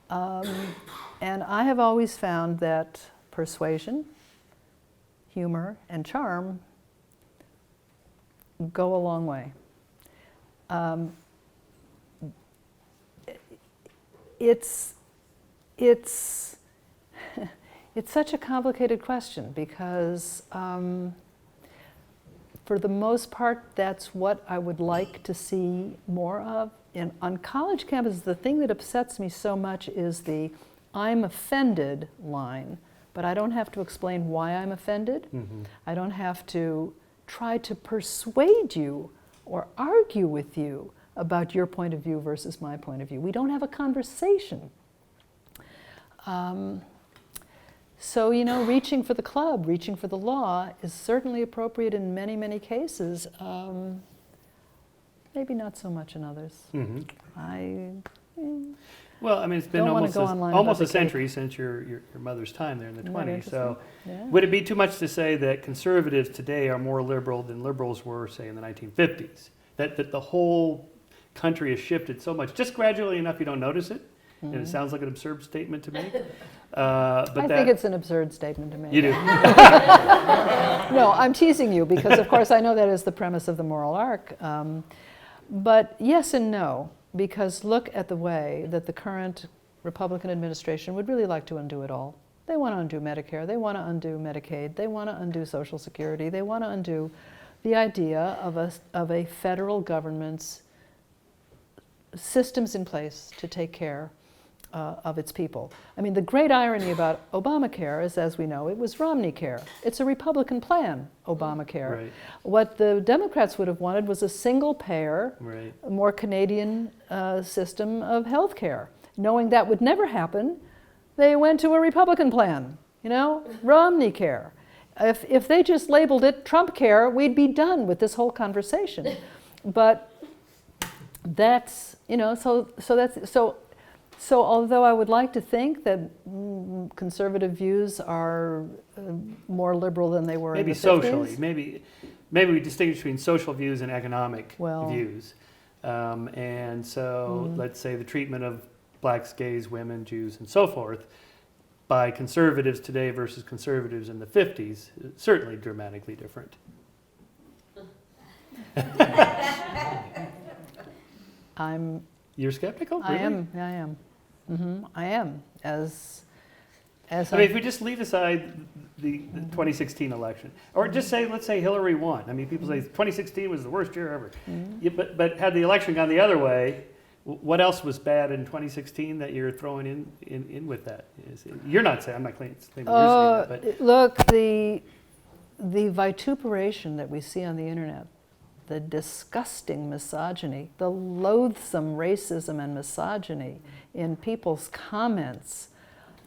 S2: And I have always found that persuasion, humor, and charm go a long way. It's such a complicated question because for the most part, that's what I would like to see more of. On college campuses, the thing that upsets me so much is the "I'm offended" line, but I don't have to explain why I'm offended. Mm-hmm. I don't have to try to persuade you or argue with you about your point of view versus my point of view. We don't have a conversation. So, you know, reaching for the club, reaching for the law is certainly appropriate in many, many cases. Maybe not so much in others. Mm-hmm.
S1: Well, I mean, it's been almost a century since your mother's time there in the 20s. So yeah. Would it be too much to say that conservatives today are more liberal than liberals were, say, in the 1950s? That the whole country has shifted so much, just gradually enough you don't notice it? Mm-hmm. And it sounds like an absurd statement to make.
S2: I think it's an absurd statement to make.
S1: You do?
S2: No, I'm teasing you because, of course, I know that is the premise of the moral arc. But yes and no, because look at the way that the current Republican administration would really like to undo it all. They want to undo Medicare. They want to undo Medicaid. They want to undo Social Security. They want to undo the idea of a federal government's systems in place to take care of its people. I mean, the great irony about Obamacare is, as we know, it was Romney care. It's a Republican plan, Obamacare.
S1: Right.
S2: What the Democrats would have wanted was a single-payer,
S1: right,
S2: more Canadian system of health care. Knowing that would never happen, they went to a Republican plan, you know, Romney care. If they just labeled it Trump care, we'd be done with this whole conversation. But that's, you know, so although I would like to think that conservative views are more liberal than they were
S1: maybe
S2: in the 50s.
S1: Socially, maybe we distinguish between social views and economic views. And so let's say the treatment of blacks, gays, women, Jews, and so forth by conservatives today versus conservatives in the 50s, certainly dramatically different. You're skeptical? Really?
S2: I am. Mm-hmm. I am. As
S1: I mean, if we just leave aside the 2016 election, or just say, let's say Hillary won. I mean, people say 2016 was the worst year ever. Mm-hmm. Yeah, but had the election gone the other way, what else was bad in 2016 that you're throwing in with that? You're not saying, I'm not claiming you're saying that. But
S2: look, the vituperation that we see on the internet, the disgusting misogyny, the loathsome racism and misogyny in people's comments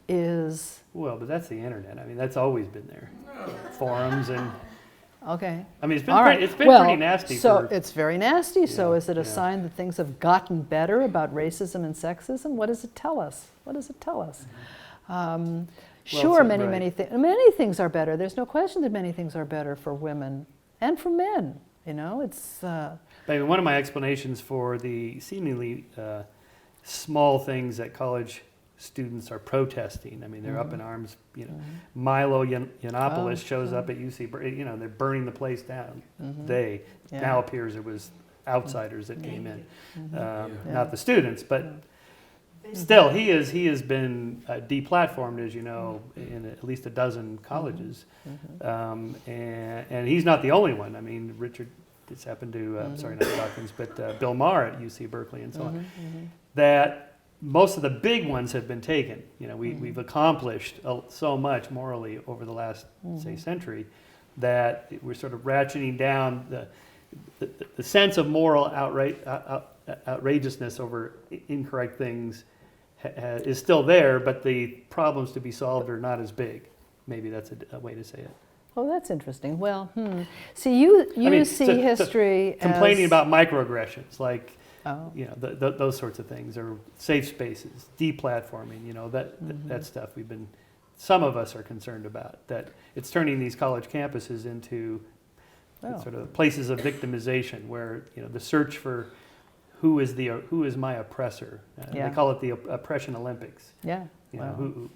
S2: is...
S1: Well, but that's the internet. I mean, that's always been there. Forums and...
S2: Okay.
S1: I mean, it's been pretty nasty.
S2: So it's very nasty. Yeah, so is it a
S1: yeah.
S2: sign that things have gotten better about racism and sexism? What does it tell us? What does it tell us? Sure, many things are better. There's no question that many things are better for women and for men. You know, it's...
S1: I mean, one of my explanations for the seemingly small things that college students are protesting. I mean, they're up in arms. You know, Milo Yiannopoulos shows up at UC. You know, they're burning the place down. Now appears it was outsiders that came in, not the students, but still, he has been deplatformed, as you know, in at least a dozen colleges, and he's not the only one. I mean, Richard. It's happened to sorry, not Dawkins, but Bill Maher at UC Berkeley and so on. That most of the big ones have been taken. You know, we've accomplished so much morally over the last, say, century. that we're sort of ratcheting down the sense of moral outrageousness over incorrect things is still there, but the problems to be solved are not as big. Maybe that's a way to say it.
S2: Oh, that's interesting. Well, See, you see history
S1: complaining
S2: as,
S1: about microaggressions, like
S2: Oh.
S1: those sorts of things, or safe spaces, deplatforming, that stuff some of us are concerned about, that it's turning these college campuses into sort of places of victimization, where the search for who is my oppressor. They call it the oppression Olympics.
S2: Yeah.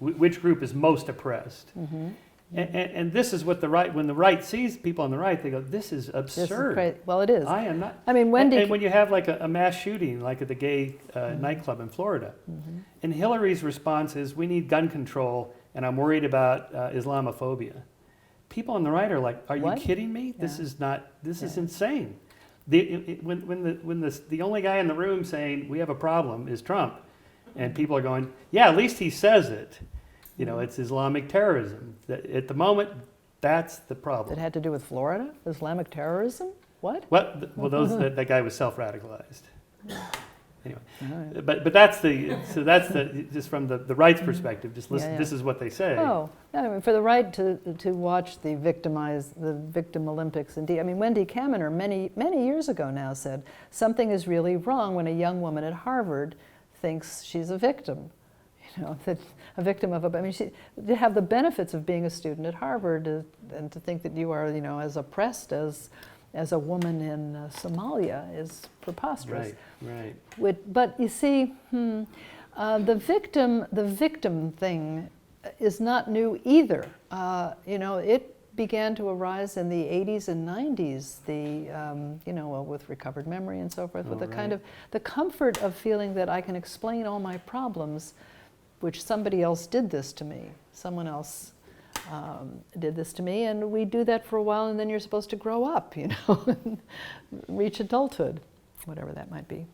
S1: Which group is most oppressed.
S2: Mm-hmm.
S1: And this is what when the right sees people on the right, they go, this is absurd.
S2: This is well, it is.
S1: I am not.
S2: I mean,
S1: and when you have like a mass shooting, like at the gay nightclub in Florida, and Hillary's response is, we need gun control, and I'm worried about Islamophobia. People on the right are like, are you kidding me?
S2: Yeah.
S1: This is not. This is insane. When the only guy in the room saying we have a problem is Trump, and people are going, yeah, at least he says it. It's Islamic terrorism. At the moment, that's the problem.
S2: It had to do with Florida? Islamic terrorism? What?
S1: Well, that guy was self-radicalized. Anyway, but that's just from the right's perspective. Just listen. This is what they say.
S2: Oh, I mean, for the right to watch the victim Olympics. Indeed, I mean, Wendy Kaminer many years ago now said something is really wrong when a young woman at Harvard thinks she's a victim. That a victim of to have the benefits of being a student at Harvard and to think that you are, as oppressed as a woman in Somalia is preposterous.
S1: Right.
S2: But you see, the victim thing is not new either. It began to arise in the 80s and 90s. With recovered memory and so forth, with kind of the comfort of feeling that I can explain all my problems, which somebody else did this to me. Someone else did this to me, and we do that for a while, and then you're supposed to grow up, and reach adulthood, whatever that might be.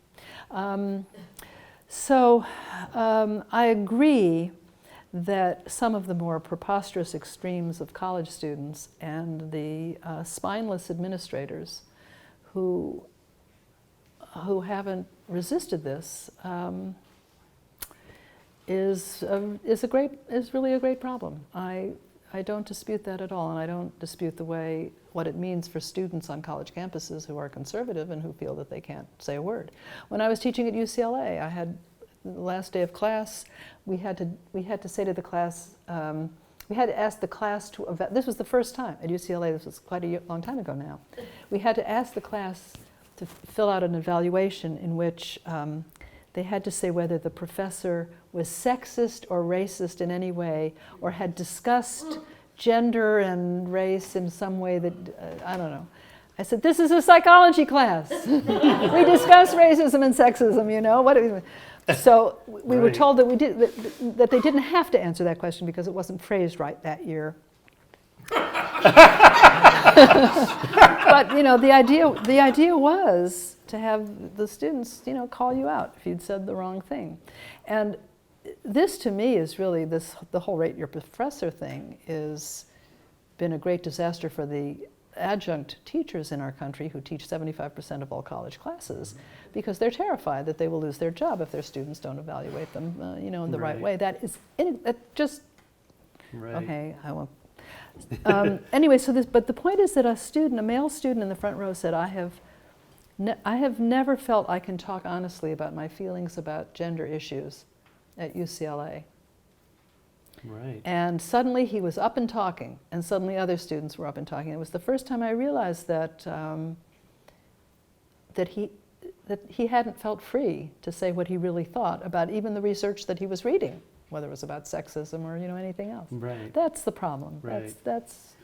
S2: So I agree that some of the more preposterous extremes of college students and the spineless administrators who haven't resisted this is really a great problem. I don't dispute that at all, and I don't dispute what it means for students on college campuses who are conservative and who feel that they can't say a word. When I was teaching at UCLA, I had the last day of class, we had to say to the class, we had to ask the class to this was the first time at UCLA, this was quite a long time ago now. We had to ask the class to fill out an evaluation in which they had to say whether the professor was sexist or racist in any way, or had discussed gender and race in some way that, I don't know. I said, this is a psychology class. We discuss racism and sexism, what? So we were told that that they didn't have to answer that question because it wasn't phrased right that year. But the idea was to have the students, call you out if you'd said the wrong thing. And this, to me, is really the whole rate your professor thing has been a great disaster for the adjunct teachers in our country who teach 75% of all college classes, because they're terrified that they will lose their job if their students don't evaluate them, in the right way. That is just okay. I won't. Anyway, but the point is that a male student in the front row said, I have never felt I can talk honestly about my feelings about gender issues at UCLA.
S1: Right.
S2: And suddenly he was up and talking, and suddenly other students were up and talking. It was the first time I realized that he hadn't felt free to say what he really thought about even the research that he was reading, whether it was about sexism or anything else.
S1: Right.
S2: That's the problem.
S1: Right.
S2: That's.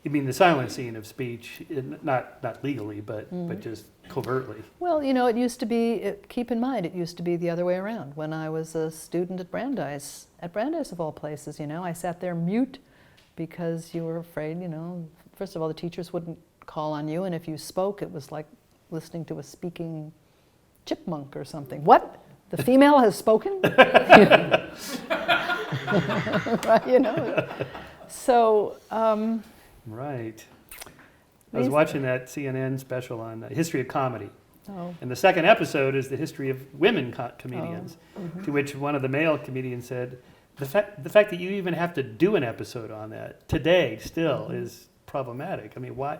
S1: You mean the silencing of speech, not legally, but just covertly? Well,
S2: it used to be, keep in mind, it used to be the other way around. When I was a student at Brandeis of all places, I sat there mute because you were afraid, first of all, the teachers wouldn't call on you, and if you spoke, it was like listening to a speaking chipmunk or something. What? The female has spoken? Right, So.
S1: Right. I was watching that CNN special on history of comedy.
S2: Oh.
S1: And the second episode is the history of women comedians, to which one of the male comedians said, the fact that you even have to do an episode on that today still is problematic. I mean, why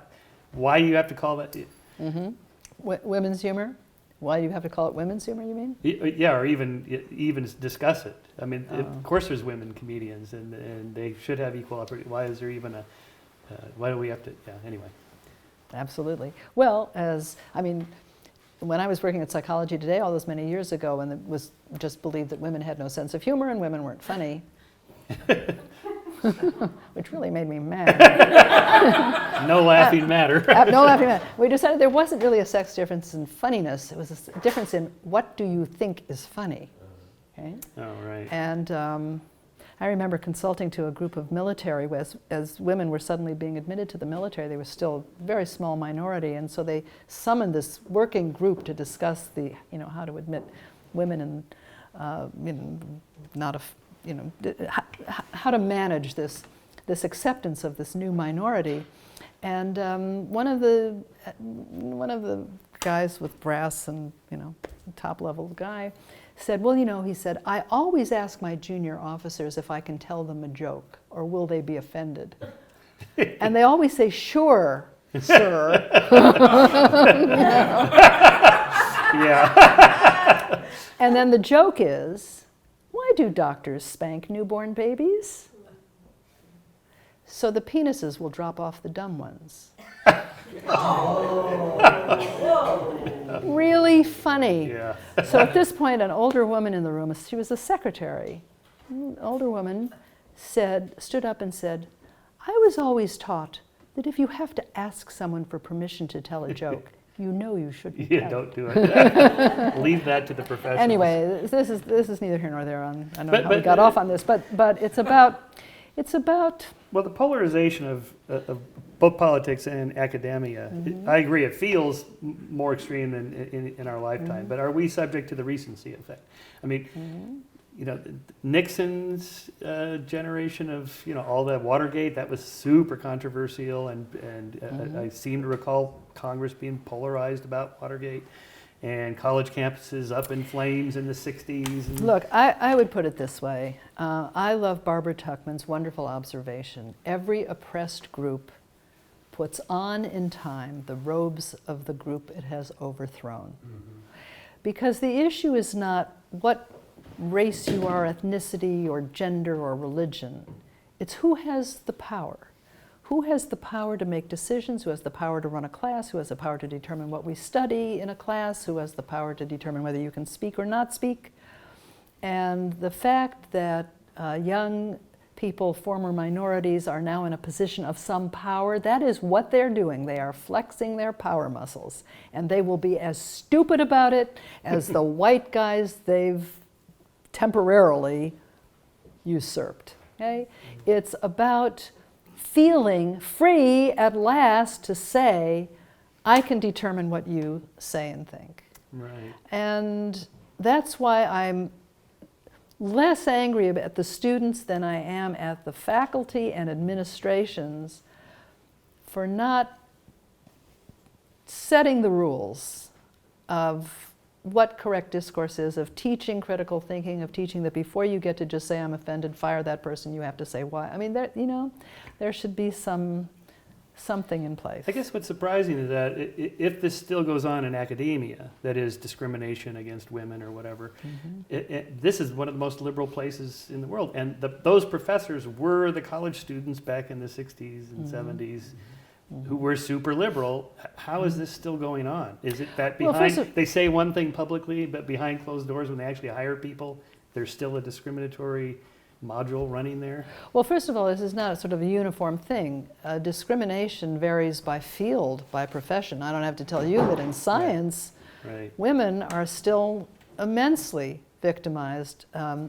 S1: do you have to call that?
S2: Women's humor? Why do you have to call it women's humor, you mean?
S1: Yeah, or even discuss it. I mean, of course there's women comedians, and they should have equal opportunity. Why is there even why do we have to, anyway.
S2: Absolutely. Well, when I was working at Psychology Today all those many years ago, and it was just believed that women had no sense of humor and women weren't funny, which really made me mad.
S1: No laughing matter.
S2: No laughing matter. We decided there wasn't really a sex difference in funniness. It was a difference in what do you think is funny. Okay?
S1: Oh, right.
S2: And I remember consulting to a group of military as women were suddenly being admitted to the military. They were still a very small minority, and so they summoned this working group to discuss how to admit women and how to manage this acceptance of this new minority. And one of the guys with brass and top level guy said, well, he said, I always ask my junior officers if I can tell them a joke, or will they be offended? And they always say, sure, sir.
S1: Yeah.
S2: And then the joke is, why do doctors spank newborn babies? So the penises will drop off the dumb ones. Really funny.
S1: Yeah.
S2: So at this point, an older woman in the room, she was a secretary, an older woman stood up and said, I was always taught that if you have to ask someone for permission to tell a joke, you shouldn't.
S1: Yeah, don't do it. Leave that to the professionals.
S2: Anyway, this is neither here nor there. I don't know how we got off on this, but it's about.
S1: Well, the polarization of both politics and academia, I agree, it feels more extreme than in our lifetime, but are we subject to the recency effect? I mean, Nixon's generation of, all that Watergate, that was super controversial, and I seem to recall Congress being polarized about Watergate. And college campuses up in flames in the 60s.
S2: Look, I would put it this way. I love Barbara Tuchman's wonderful observation. Every oppressed group puts on in time the robes of the group it has overthrown. Because the issue is not what race you are, ethnicity, or gender, or religion. It's who has the power. Who has the power to make decisions, who has the power to run a class, who has the power to determine what we study in a class, who has the power to determine whether you can speak or not speak. And the fact that young people, former minorities, are now in a position of some power, that is what they're doing. They are flexing their power muscles. And they will be as stupid about it as the white guys they've temporarily usurped. Okay? It's about feeling free at last to say, I can determine what you say and think.
S1: Right.
S2: And that's why I'm less angry at the students than I am at the faculty and administrations for not setting the rules of what correct discourse is, of teaching critical thinking, of teaching that before you get to just say I'm offended, fire that person, you have to say why. I mean, there should be something in place.
S1: I guess what's surprising is that if this still goes on in academia, that is discrimination against women or whatever, this is one of the most liberal places in the world. And those professors were the college students back in the 60s and 70s who were super liberal. How is this still going on? Is it that they say one thing publicly, but behind closed doors when they actually hire people, there's still a discriminatory module running there?
S2: Well, first of all, this is not a sort of a uniform thing. Discrimination varies by field, by profession. I don't have to tell you that in science, women are still immensely victimized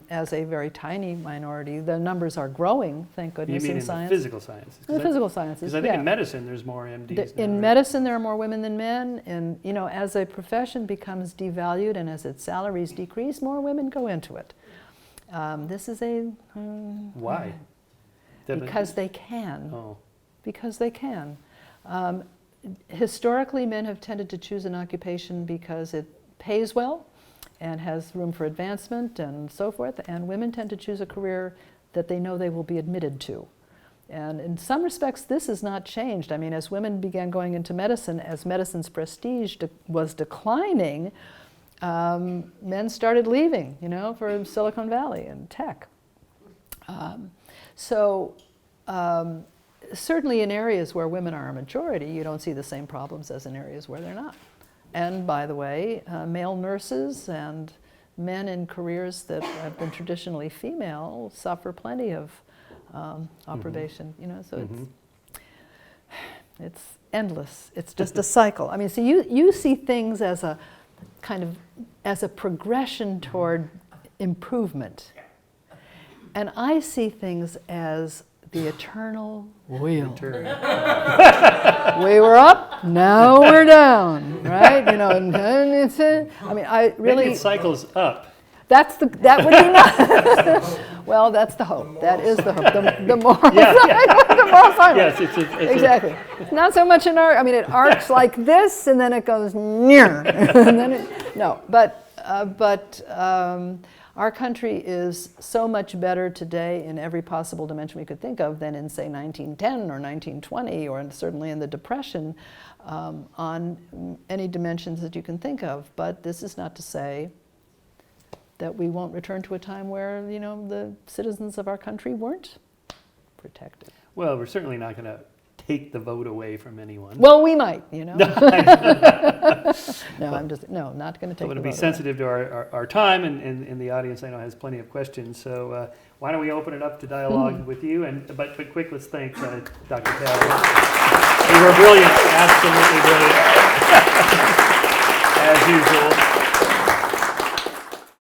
S2: as a very tiny minority. The numbers are growing, thank goodness,
S1: you mean
S2: in science.
S1: The physical sciences?
S2: In the physical sciences,
S1: because I think in medicine there's more MDs now,
S2: in medicine there are more women than men, and as a profession becomes devalued and as its salaries decrease, more women go into it. This is a...
S1: Why?
S2: Because they can.
S1: Oh.
S2: Because they can. historically, men have tended to choose an occupation because it pays well and has room for advancement and so forth, and women tend to choose a career that they know they will be admitted to. And in some respects, this has not changed. I mean, as women began going into medicine, as medicine's prestige was declining, men started leaving, for Silicon Valley and tech. Certainly in areas where women are a majority, you don't see the same problems as in areas where they're not. And by the way, male nurses and men in careers that have been traditionally female suffer plenty of oprobation, so it's endless. It's just a cycle. I mean, so you see things as a kind of, as a progression toward improvement. And I see things as the eternal wheel. We were up, now we're down, right? And it's, I mean, I really...
S1: Maybe it cycles up.
S2: That would be nice. Well, that's the hope. That is the hope. The moral side. The moral side.
S1: Yes, it's
S2: exactly. It's not so much an arc. I mean, it arcs like this, and then it goes near. And then but our country is so much better today in every possible dimension we could think of than in, say, 1910 or 1920, or certainly in the Depression, on any dimensions that you can think of. But this is not to say that we won't return to a time where, the citizens of our country weren't protected.
S1: Well, we're certainly not going to take the vote away from anyone.
S2: Well, we might, No, not going to take
S1: I
S2: the
S1: want to
S2: vote
S1: be
S2: away.
S1: sensitive to our time, and the audience I know has plenty of questions. So why don't we open it up to dialogue with you? But quick, let's thank Dr. Tavris. You were brilliant, absolutely brilliant, as usual.